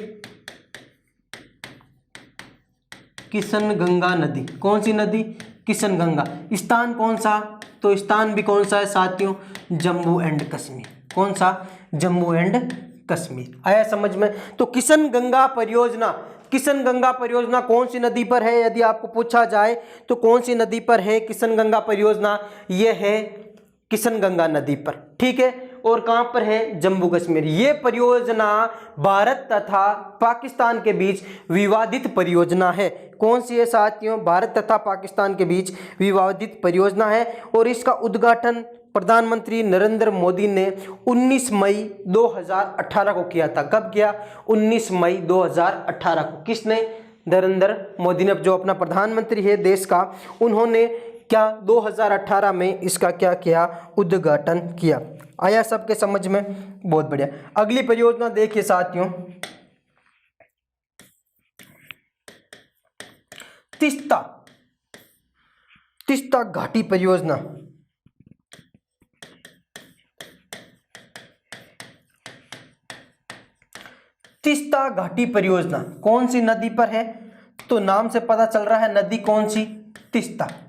किशन गंगा नदी। कौन सी नदी, किशन गंगा। स्थान कौन सा, तो स्थान भी कौन सा है साथियों, जम्मू एंड कश्मीर। कौन सा, जम्मू एंड कश्मीर। आया समझ में। तो किशन गंगा परियोजना, किशन गंगा परियोजना कौन सी नदी पर है, यदि आपको पूछा जाए तो कौन सी नदी पर है किशन गंगा परियोजना, यह है किशन गंगा नदी पर। ठीक है, और कहां पर है, जम्मू कश्मीर। ये परियोजना भारत तथा पाकिस्तान के बीच विवादित परियोजना है। कौन सी है साथियों, भारत तथा पाकिस्तान के बीच विवादित परियोजना है, और इसका उद्घाटन प्रधानमंत्री नरेंद्र मोदी ने 19 मई 2018 को किया था। कब किया, 19 मई 2018 को। किसने, नरेंद्र मोदी ने, जो अपना प्रधानमंत्री है देश का, उन्होंने क्या 2018 में इसका क्या किया, उद्घाटन किया। आया सबके समझ में, बहुत बढ़िया। अगली परियोजना देखिए साथियों, तीस्ता, तीस्ता घाटी परियोजना। तीस्ता घाटी परियोजना कौन सी नदी पर है, तो नाम से पता चल रहा है नदी कौन सी, तीस्ता है।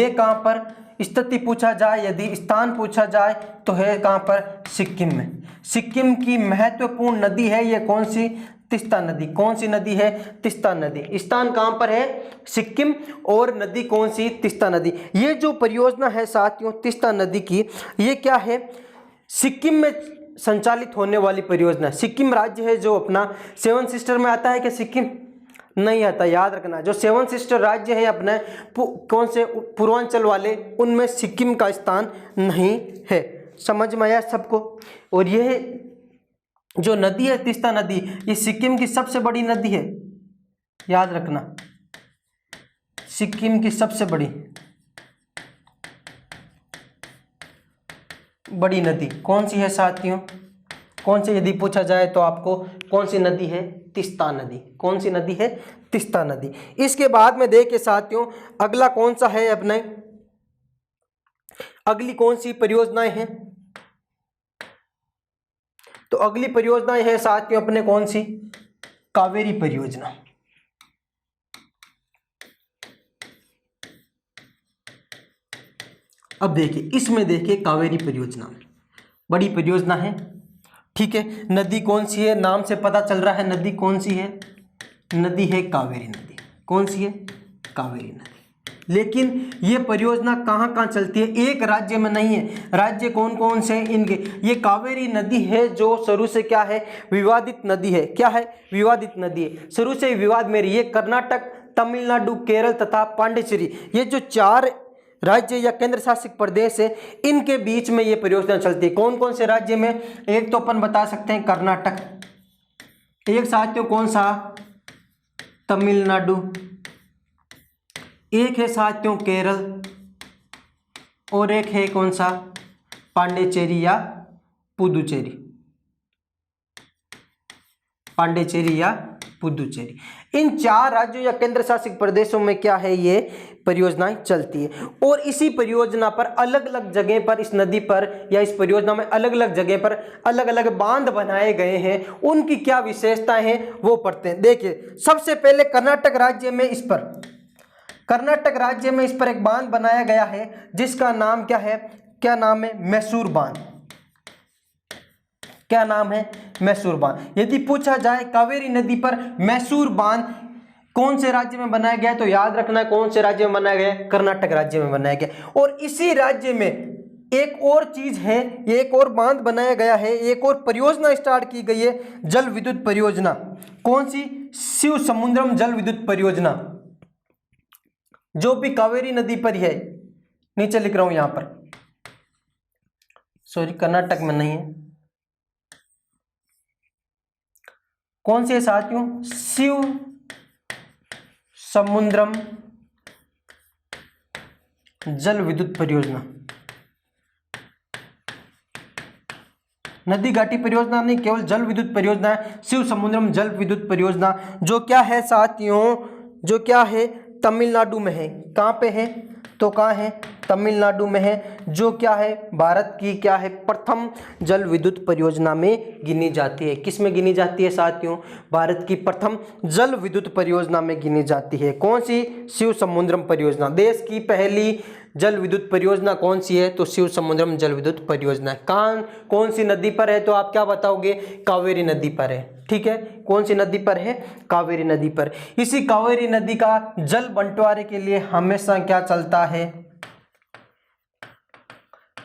कहां पर, स्थिति पूछा जाए, यदि स्थान पूछा जाए तो है कहां पर, सिक्किम में। सिक्किम की महत्वपूर्ण नदी है ये कौन सी, तीस्ता नदी। कौन सी नदी है, तीस्ता नदी। स्थान कहां पर है, सिक्किम, और नदी कौन सी, तीस्ता नदी। ये जो परियोजना है साथियों तीस्ता नदी की, ये क्या है, सिक्किम में संचालित होने वाली परियोजना। सिक्किम राज्य है जो अपना 7 सिस्टर में आता है, क्या सिक्किम नहीं आता, याद रखना। जो 7 सिस्टर राज्य है अपने कौन से, पूर्वांचल वाले, उनमें सिक्किम का स्थान नहीं है। समझ में आया सबको। और यह जो नदी है तीस्ता नदी, ये सिक्किम की सबसे बड़ी नदी है, याद रखना, सिक्किम की सबसे बड़ी नदी कौन सी है साथियों, कौन सी, यदि पूछा जाए तो आपको कौन सी नदी है, तीस्ता नदी। कौन सी नदी है, तीस्ता नदी। इसके बाद में देखिए साथियों अगला कौन सा है अपने, अगली कौन सी परियोजनाएं हैं, तो अगली परियोजनाएं है साथियों अपने कौन सी, कावेरी परियोजना। अब देखिए इसमें, देखिए कावेरी परियोजना बड़ी परियोजना है। ठीक है, नदी कौन सी है, नाम से पता चल रहा है नदी कौन सी है, नदी है कावेरी नदी। कौन सी है, कावेरी नदी। लेकिन ये परियोजना कहाँ कहाँ चलती है, एक राज्य में नहीं है। राज्य कौन कौन से इनके, ये कावेरी नदी है जो शुरू से क्या है, विवादित नदी है। क्या है, विवादित नदी है, शुरू से विवाद में रही है। कर्नाटक, तमिलनाडु, केरल तथा पांडिचेरी, ये जो 4 राज्य या केंद्र शासित प्रदेश है, इनके बीच में ये परियोजना चलती है। कौन कौन से राज्य में? एक तो अपन बता सकते हैं कर्नाटक, एक साथियों कौन सा? तमिलनाडु, एक है साथियों केरल, और एक है कौन सा? पांडिचेरी या पुदुचेरी, पांडिचेरी या पुदुचेरी। इन 4 राज्यों या केंद्र शासित प्रदेशों में क्या है, ये परियोजनाएं चलती है। और इसी परियोजना पर अलग अलग जगह पर, इस नदी पर या इस परियोजना में अलग अलग जगह पर अलग अलग बांध बनाए गए हैं। उनकी क्या विशेषताएं हैं वो पढ़ते हैं। देखिए, सबसे पहले कर्नाटक राज्य में इस पर एक बांध बनाया गया है जिसका नाम क्या है? क्या नाम है? मैसूर बांध। क्या नाम है? मैसूर बांध। यदि पूछा जाए कावेरी नदी पर मैसूर बांध कौन से राज्य में बनाया गया, तो याद रखना है कौन से राज्य में बनाया गया? कर्नाटक राज्य में बनाया गया। और इसी राज्य में एक और चीज है, एक और बांध बनाया गया है, एक और परियोजना स्टार्ट की गई है, जल विद्युत परियोजना। कौन सी? शिव समुद्रम जल विद्युत परियोजना, जो भी कावेरी नदी पर है। नीचे लिख रहा हूं यहां पर, सॉरी कर्नाटक में नहीं है। कौन सी है साथियों? शिव समुद्रम जल विद्युत परियोजना। नदी घाटी परियोजना नहीं, केवल जल विद्युत परियोजना है, शिव समुद्रम जल विद्युत परियोजना, जो क्या है साथियों? जो क्या है? तमिलनाडु में है। कहाँ पे है? तो कहाँ है? तमिलनाडु में है। जो क्या है? भारत की क्या है? प्रथम जल विद्युत परियोजना में गिनी जाती है। किस में गिनी जाती है साथियों? भारत की प्रथम जल विद्युत परियोजना में गिनी जाती है। कौन सी? शिव समुद्रम परियोजना। देश की पहली जल विद्युत परियोजना कौन सी है? तो शिव समुद्रम जल विद्युत परियोजना। कौन सी नदी पर है? तो आप क्या बताओगे? कावेरी नदी पर है। ठीक है, कौन सी नदी पर है? कावेरी नदी पर। इसी कावेरी नदी का जल बंटवारे के लिए हमेशा क्या चलता है?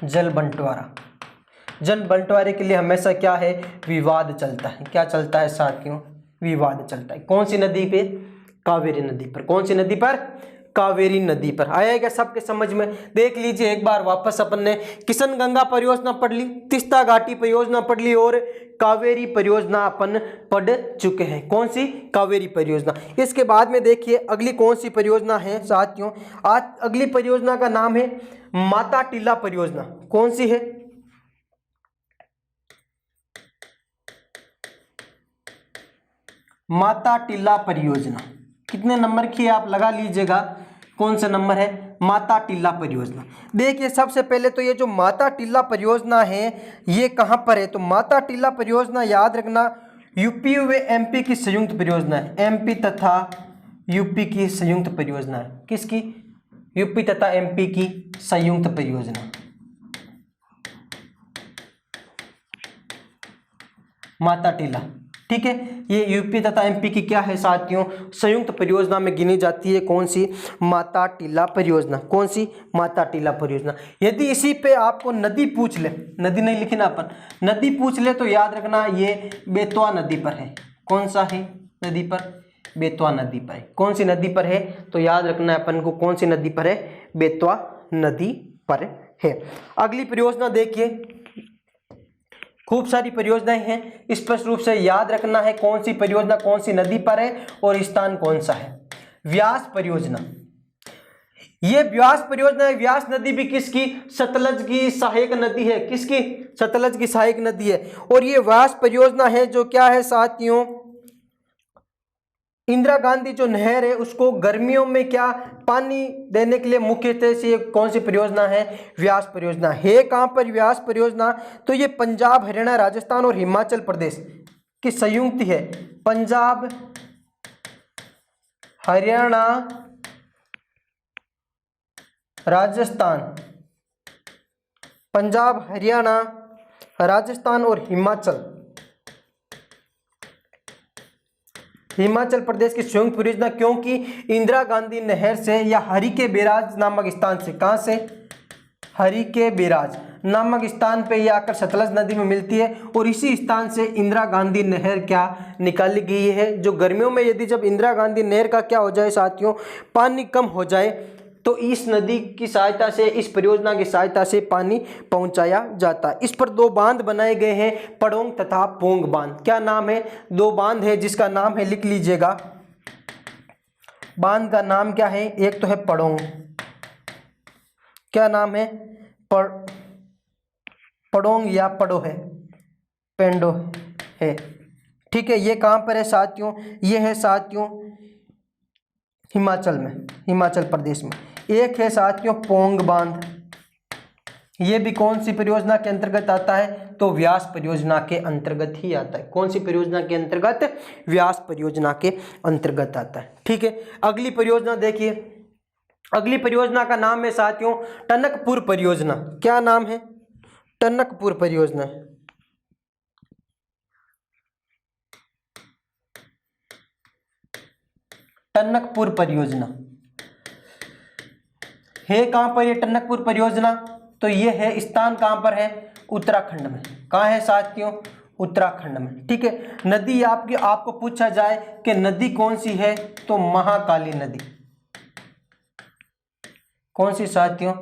जल बंटवारे के लिए हमेशा क्या है? विवाद चलता है। क्या चलता है साथियों? विवाद चलता है। कौन सी नदी पे? कावेरी नदी पर। कौन सी नदी पर? कावेरी नदी पर। आएगा सबके समझ में? देख लीजिए एक बार वापस, अपन ने किशन गंगा परियोजना पढ़ ली, तीस्ता घाटी परियोजना पढ़ ली, और कावेरी परियोजना अपन पढ़ चुके हैं। कौन सी? कावेरी परियोजना। इसके बाद में देखिए अगली कौन सी परियोजना है साथियों? आज अगली परियोजना का नाम है माता टीला परियोजना। कौन सी है? माता टीला परियोजना। कितने नंबर की है आप लगा लीजिएगा, कौन सा नंबर है? माता टीला परियोजना। देखिए सबसे पहले तो ये जो माता टीला परियोजना है ये कहां पर है? तो माता टीला परियोजना याद रखना यूपी व एमपी की संयुक्त परियोजना है। एमपी तथा यूपी की संयुक्त परियोजना है। किसकी? यूपी तथा एमपी की संयुक्त परियोजना, माता टीला। ठीक है, ये यूपी तथा एमपी की क्या है साथियों? संयुक्त परियोजना में गिनी जाती है। कौन सी? माता टीला परियोजना। कौन सी? माता टीला परियोजना। यदि इसी पे आपको नदी पूछ ले, नदी नहीं लिखी ना अपन, नदी पूछ ले तो याद रखना ये बेतवा नदी पर है। कौन सा है नदी पर? बेतवा नदी पर है। कौन सी नदी पर है? तो याद रखना है अपन को कौन सी नदी पर है? बेतवा नदी पर है। अगली परियोजना देखिए, खूब सारी परियोजनाएं हैं, स्पष्ट रूप से याद रखना है कौन सी परियोजना कौन सी नदी पर है और स्थान कौन सा है। व्यास परियोजना, ये व्यास परियोजना है। व्यास नदी भी किसकी? सतलज की सहायक नदी है। किसकी? सतलज की सहायक नदी है। और ये व्यास परियोजना है जो क्या है साथियों? इंदिरा गांधी जो नहर है उसको गर्मियों में क्या पानी देने के लिए मुख्यतः से ये कौन सी परियोजना है? व्यास परियोजना है। कहां पर व्यास परियोजना? तो ये पंजाब, हरियाणा, राजस्थान और हिमाचल प्रदेश की संयुक्त है। पंजाब, हरियाणा, राजस्थान, पंजाब, हरियाणा, राजस्थान और हिमाचल प्रदेश की संयुक्त परियोजना, क्योंकि इंदिरा गांधी नहर से या हरि के बैराज नामक स्थान से, कहां से? हरि के बैराज नामक स्थान पे ये आकर सतलज नदी में मिलती है और इसी स्थान से इंदिरा गांधी नहर क्या निकाली गई है। जो गर्मियों में यदि जब इंदिरा गांधी नहर का क्या हो जाए साथियों, पानी कम हो जाए तो इस नदी की सहायता से, इस परियोजना की सहायता से पानी पहुंचाया जाता है। इस पर 2 बांध बनाए गए हैं, पड़ोंग तथा पोंग बांध। क्या नाम है? 2 बांध है जिसका नाम है, लिख लीजिएगा, बांध का नाम क्या है? एक तो है पड़ोंग, क्या नाम है? पड़ोंग या पड़ो है, पेंडो है, ठीक है। ये कहाँ पर है साथियों? ये है साथियों हिमाचल में, हिमाचल प्रदेश में। एक है साथियों पोंग बांध, ये भी कौन सी परियोजना के अंतर्गत आता है? तो व्यास परियोजना के अंतर्गत ही आता है। कौन सी परियोजना के अंतर्गत? व्यास परियोजना के अंतर्गत आता है, ठीक है। अगली परियोजना देखिए, अगली परियोजना का नाम है साथियों टनकपुर परियोजना। क्या नाम है? टनकपुर परियोजना। टनकपुर परियोजना है कहां पर? ये टनकपुर परियोजना, तो ये है स्थान कहां पर है? उत्तराखंड में। कहां है साथियों? उत्तराखंड में, ठीक है। नदी आपको पूछा जाए कि नदी कौन सी है, तो महाकाली नदी। कौन सी साथियों?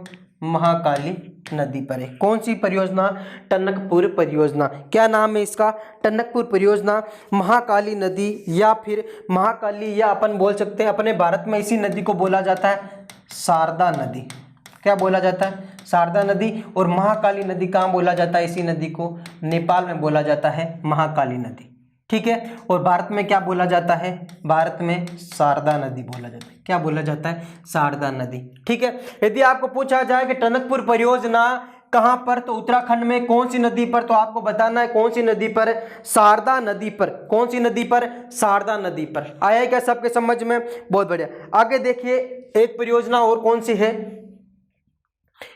महाकाली नदी पर है। कौन सी परियोजना? टनकपुर परियोजना। क्या नाम है इसका? टनकपुर परियोजना। महाकाली नदी या फिर महाकाली, या अपन बोल सकते हैं अपने भारत में इसी नदी को बोला जाता है शारदा नदी। क्या बोला जाता है? शारदा नदी। और महाकाली नदी कहाँ बोला जाता है? इसी नदी को नेपाल में बोला जाता है महाकाली नदी, ठीक है। और भारत में क्या बोला जाता है? भारत में शारदा नदी बोला जाता है। क्या बोला जाता है? शारदा नदी, ठीक है। यदि आपको पूछा जाए कि टनकपुर परियोजना कहां पर, तो उत्तराखंड में। कौन सी नदी पर? तो आपको बताना है कौन सी नदी पर? शारदा नदी पर। कौन सी नदी पर? शारदा नदी पर। आया क्या सबके समझ में? बहुत बढ़िया। आगे देखिए, एक परियोजना और कौन सी है?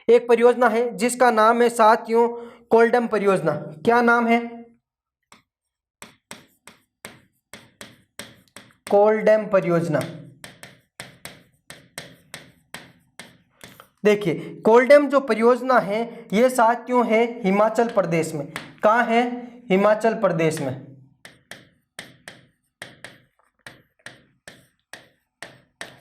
एक परियोजना है जिसका नाम है साथियों कोल्डम परियोजना। क्या नाम है? कोल्डम परियोजना। देखिए, कोल्डम जो परियोजना है ये साथियों है हिमाचल प्रदेश में। कहाँ है? हिमाचल प्रदेश में।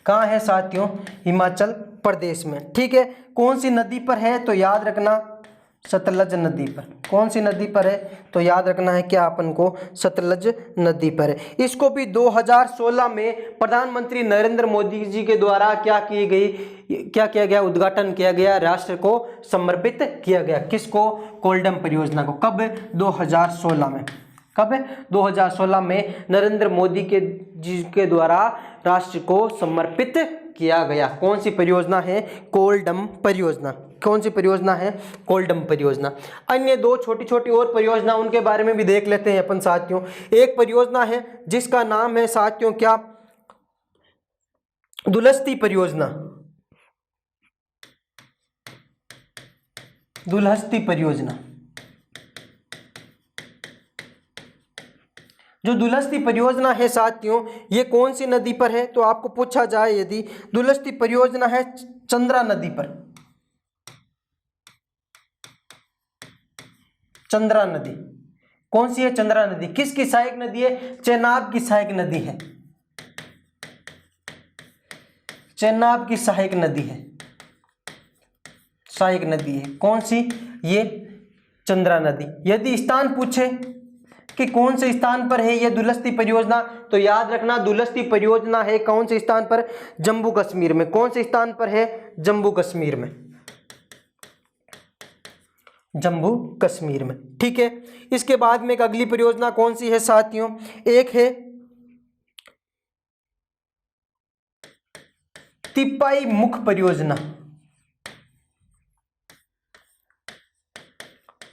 कहाँ है साथियों? हिमाचल प्रदेश में, ठीक है। कौन सी नदी पर है? तो याद रखना सतलज नदी पर। कौन सी नदी पर है? तो याद रखना है क्या अपन को? सतलज नदी पर है। इसको भी 2016 में प्रधानमंत्री नरेंद्र मोदी जी के द्वारा क्या किया गया? उद्घाटन किया गया, राष्ट्र को समर्पित किया गया। किसको? कोल्डम परियोजना को। कब? 2016 में। कब? 2016 में नरेंद्र मोदी जी के द्वारा राष्ट्र को समर्पित किया गया। कौन सी परियोजना है? कोल्डम परियोजना। कौन सी परियोजना है? कोल्डम परियोजना। अन्य 2 छोटी छोटी और परियोजना, उनके बारे में भी देख लेते हैं अपन साथियों। एक परियोजना है जिसका नाम है साथियों क्या? दुलस्ती परियोजना। दुलहस्ती परियोजना। जो दुलस्ती परियोजना है साथियों, ये कौन सी नदी पर है? तो आपको पूछा जाए यदि, दुलस्ती परियोजना है चंद्रा नदी पर। चंद्रा नदी। कौन सी है? चंद्रा नदी। किसकी सहायक नदी है? चेनाब की सहायक नदी है। चेनाब की सहायक नदी है। सहायक नदी है कौन सी? ये चंद्रा नदी। यदि स्थान पूछे कि कौन से स्थान पर है ये दुलस्ती परियोजना, तो याद रखना दुलस्ती परियोजना है कौन से स्थान पर? जम्मू कश्मीर में। कौन से स्थान पर है? जम्मू कश्मीर में। जम्मू कश्मीर में, ठीक है। इसके बाद में एक अगली परियोजना कौन सी है साथियों? एक है तिपाई मुख परियोजना।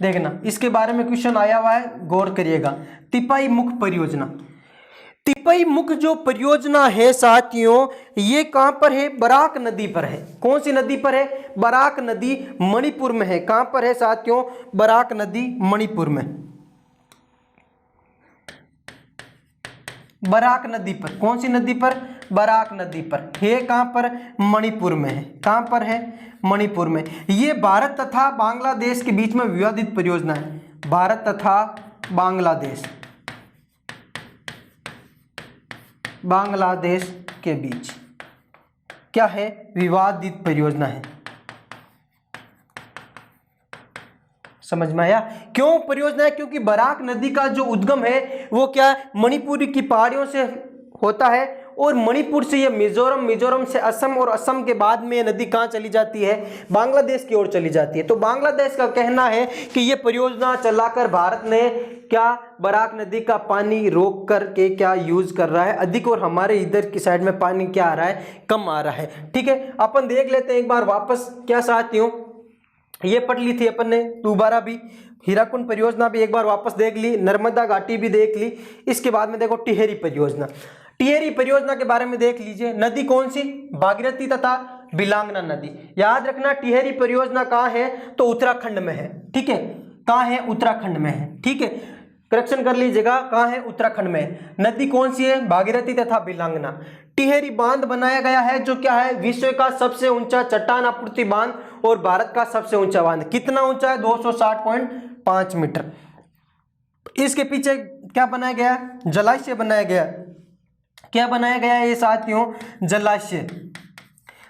देखना, इसके बारे में क्वेश्चन आया हुआ है, गौर करिएगा। तिपाई मुख परियोजना। तिपाई मुख जो परियोजना है साथियों, ये कहां पर है? बराक नदी पर है। कौन सी नदी पर है? बराक नदी मणिपुर में है। कहां पर है साथियों? बराक नदी मणिपुर में। बराक नदी पर। कौन सी नदी पर? बराक नदी पर है। कहां पर? मणिपुर में है। कहां पर है? मणिपुर में। ये भारत तथा बांग्लादेश के बीच में विवादित परियोजना है। भारत तथा बांग्लादेश के बीच क्या है, विवादित परियोजना है। समझ में आया? क्यों परियोजना है? क्योंकि बराक नदी का जो उद्गम है वो क्या, मणिपुर की पहाड़ियों से होता है और मणिपुर से ये मिजोरम, मिजोरम से असम और असम के बाद में ये नदी कहाँ चली जाती है, बांग्लादेश की ओर चली जाती है। तो बांग्लादेश का कहना है कि ये परियोजना चलाकर भारत ने क्या, बराक नदी का पानी रोक करके क्या यूज कर रहा है अधिक, और हमारे इधर की साइड में पानी क्या आ रहा है, कम आ रहा है। ठीक है, अपन देख लेते हैं एक बार वापस। क्या साथियों, ये पढ़ ली थी अपन ने दोबारा भी, हीराकुंड परियोजना भी एक बार वापस देख ली, नर्मदा घाटी भी देख ली। इसके बाद में देखो टिहरी परियोजना। टिहरी परियोजना के बारे में देख लीजिए। नदी कौन सी, भागीरथी तथा बिलांगना नदी। याद रखना टिहरी परियोजना कहाँ है, तो उत्तराखंड में है। ठीक है, कहाँ है, उत्तराखंड में है। ठीक है, करेक्शन कर लीजिएगा, कहाँ है, उत्तराखंड में। नदी कौन सी है, भागीरथी तथा बिलांगना। टिहरी बांध बनाया गया है जो क्या है, विश्व का सबसे ऊंचा चट्टान आपूर्ति बांध और भारत का सबसे ऊंचा बांध। कितना ऊंचा है, 260.5 मीटर। इसके पीछे क्या बनाया गया, जलाशय बनाया गया। क्या बनाया गया है ये साथियों, जलाशय,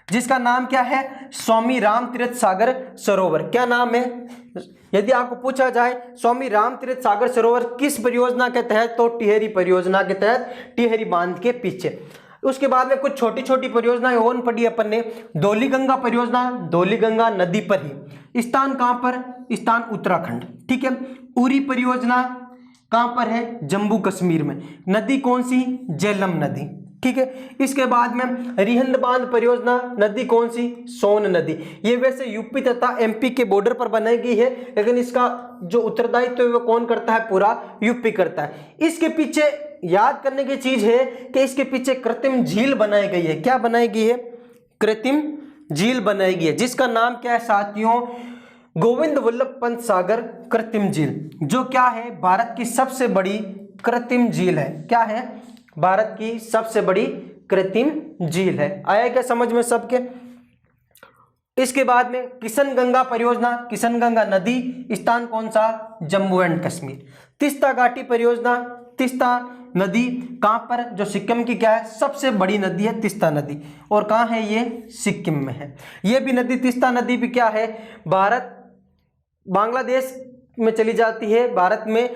जिसका नाम क्या है, स्वामी राम तीर्थ सागर सरोवर। क्या नाम है, यदि आपको पूछा जाए स्वामी राम तीर्थ सागर सरोवर किस परियोजना के तहत, तो टिहरी परियोजना के तहत, टिहरी बांध के पीछे। उसके बाद में कुछ छोटी छोटी परियोजनाएं और पढ़ी अपन ने। धौलीगंगा परियोजना, धौलीगंगा नदी पर ही, स्थान कहां पर, स्थान उत्तराखंड। ठीक है, उरी परियोजना कहां पर है, जम्मू कश्मीर में। नदी कौन सी, झेलम नदी। ठीक है, इसके बाद में रिहंद बांध परियोजना, नदी कौन सी, सोन नदी। ये वैसे यूपी तथा एमपी के बॉर्डर पर बनाई गई है, लेकिन इसका जो उत्तरदायित्व है वो कौन करता है, पूरा यूपी करता है। इसके पीछे याद करने की चीज है कि इसके पीछे कृत्रिम झील बनाई गई है। क्या बनाई गई है, कृत्रिम झील बनाई गई है, जिसका नाम क्या है साथियों, गोविंद वल्लभ पंत सागर कृत्रिम झील, जो क्या है, भारत की सबसे बड़ी कृत्रिम झील है। क्या है, भारत की सबसे बड़ी कृत्रिम झील है। आया क्या समझ में सबके? इसके बाद में किशनगंगा परियोजना, किशनगंगा नदी, स्थान कौन सा, जम्मू एंड कश्मीर। तीस्ता घाटी परियोजना, तीस्ता नदी कहां पर, जो सिक्किम की क्या है, सबसे बड़ी नदी है तीस्ता नदी, और कहां है ये, सिक्किम में है। ये भी नदी, तीस्ता नदी भी क्या है, भारत बांग्लादेश में चली जाती है, भारत में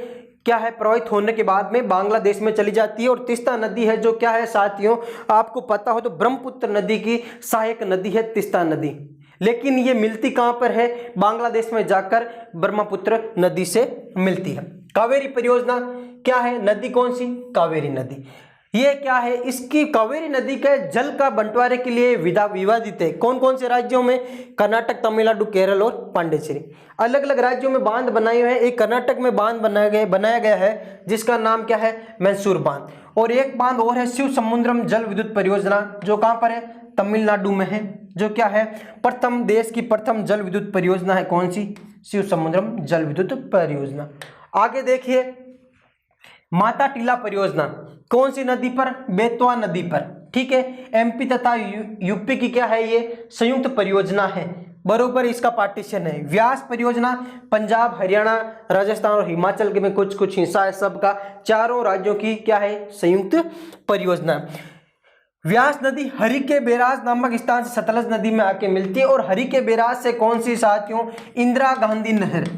क्या है, प्रवाहित होने के बाद में बांग्लादेश में चली जाती है। और तीस्ता नदी है जो क्या है साथियों, आपको पता हो तो ब्रह्मपुत्र नदी की सहायक नदी है तीस्ता नदी, लेकिन ये मिलती कहां पर है, बांग्लादेश में जाकर ब्रह्मपुत्र नदी से मिलती है। कावेरी परियोजना क्या है, नदी कौन सी, कावेरी नदी। ये क्या है, इसकी कावेरी नदी के जल का बंटवारे के लिए विवादित है। कौन कौन से राज्यों में, कर्नाटक, तमिलनाडु, केरल और पांडिचेरी। अलग अलग राज्यों में बांध बनाए हुए हैं। एक कर्नाटक में बांध बनाया गया है जिसका नाम क्या है, मैसूर बांध। और एक बांध और है शिव समुद्रम जल विद्युत परियोजना, जो कहां पर है, तमिलनाडु में है, जो क्या है, प्रथम, देश की प्रथम जल विद्युत परियोजना है। कौन सी, शिव समुद्रम जल विद्युत परियोजना। आगे देखिए, माता टीला परियोजना, कौन सी नदी पर, बेतवा नदी पर। ठीक है, एमपी तथा यूपी की क्या है, ये संयुक्त परियोजना है, बरोबर इसका पार्टीशन है। व्यास परियोजना, पंजाब, हरियाणा, राजस्थान और हिमाचल के में कुछ कुछ हिस्सा है सबका, चारों राज्यों की क्या है, संयुक्त परियोजना। व्यास नदी हरि के बैराज नामक स्थान से सतलज नदी में आके मिलती है, और हरि के बैराज से कौन सी साथियों, इंदिरा गांधी नहर,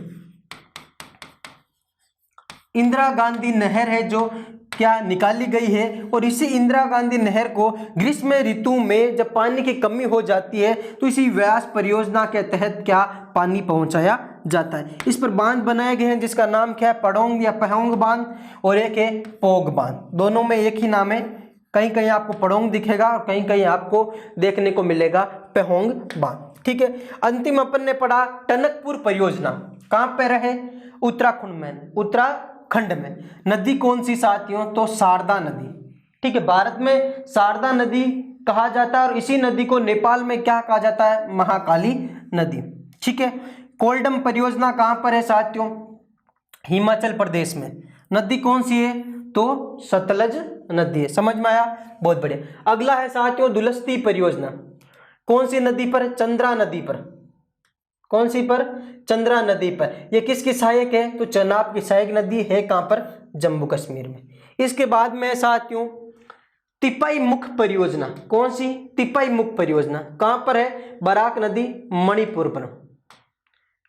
इंदिरा गांधी नहर है जो क्या निकाली गई है। और इसी इंदिरा गांधी नहर को ग्रीष्म ऋतु में जब पानी की कमी हो जाती है तो इसी व्यास परियोजना के तहत क्या पानी पहुंचाया जाता है। इस पर बांध बनाए गए हैं जिसका नाम क्या है, पडोंग या पहोंग बांध, और एक है पोग बांध। दोनों में एक ही नाम है, कहीं कहीं आपको पडोंग दिखेगा और कहीं कहीं आपको देखने को मिलेगा पहोंग बांध। ठीक है, अंतिम अपन ने पढ़ा टनकपुर परियोजना, कहां पर है, उत्तराखंड में, उत्तराखंड में। नदी कौन सी साथियों, तो शारदा नदी। ठीक है, भारत में शारदा नदी कहा जाता है, और इसी नदी को नेपाल में क्या कहा जाता है, महाकाली नदी। ठीक है, कोल्डम परियोजना कहां पर है साथियों, हिमाचल प्रदेश में। नदी कौन सी है, तो सतलज नदी है। समझ में आया, बहुत बढ़िया। अगला है साथियों दुलस्ती परियोजना, कौन सी नदी पर, चंद्रा नदी पर। कौन सी पर, चंद्रा नदी पर। यह किसकी सहायक है, तो चनाब की सहायक नदी है, कहां पर, जम्मू कश्मीर में। इसके बाद में साथियों तिपाई मुख परियोजना, कौन सी? तिपाई मुख परियोजना कहां पर है? बराक नदी, मणिपुर पर,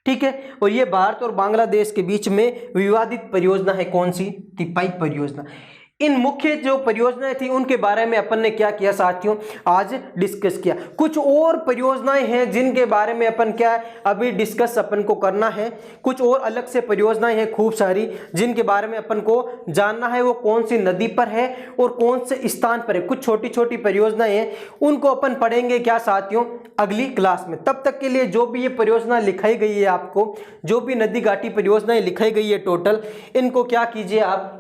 ठीक है। और ये भारत और बांग्लादेश के बीच में विवादित परियोजना है, कौन सी? तिपाई परियोजना। इन मुख्य जो परियोजनाएं थी उनके बारे में अपन ने क्या किया साथियों, आज डिस्कस किया। कुछ और परियोजनाएं हैं जिनके बारे में अपन क्या है अभी डिस्कस अपन को करना है। कुछ और अलग से परियोजनाएं हैं खूब सारी जिनके बारे में अपन को जानना है, वो कौन सी नदी पर है और कौन से स्थान पर है। कुछ छोटी छोटी परियोजनाएं हैं, उनको अपन पढ़ेंगे क्या साथियों, अगली क्लास में। तब तक के लिए जो भी ये परियोजना लिखाई गई है, आपको जो भी नदी घाटी परियोजनाएं लिखाई गई है टोटल, इनको क्या कीजिए आप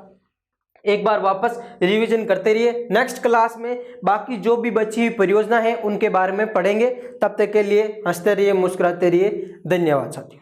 एक बार वापस रिवीजन करते रहिए। नेक्स्ट क्लास में बाकी जो भी बची हुई परियोजना है उनके बारे में पढ़ेंगे। तब तक के लिए हंसते रहिए, मुस्कुराते रहिए। धन्यवाद साथियों।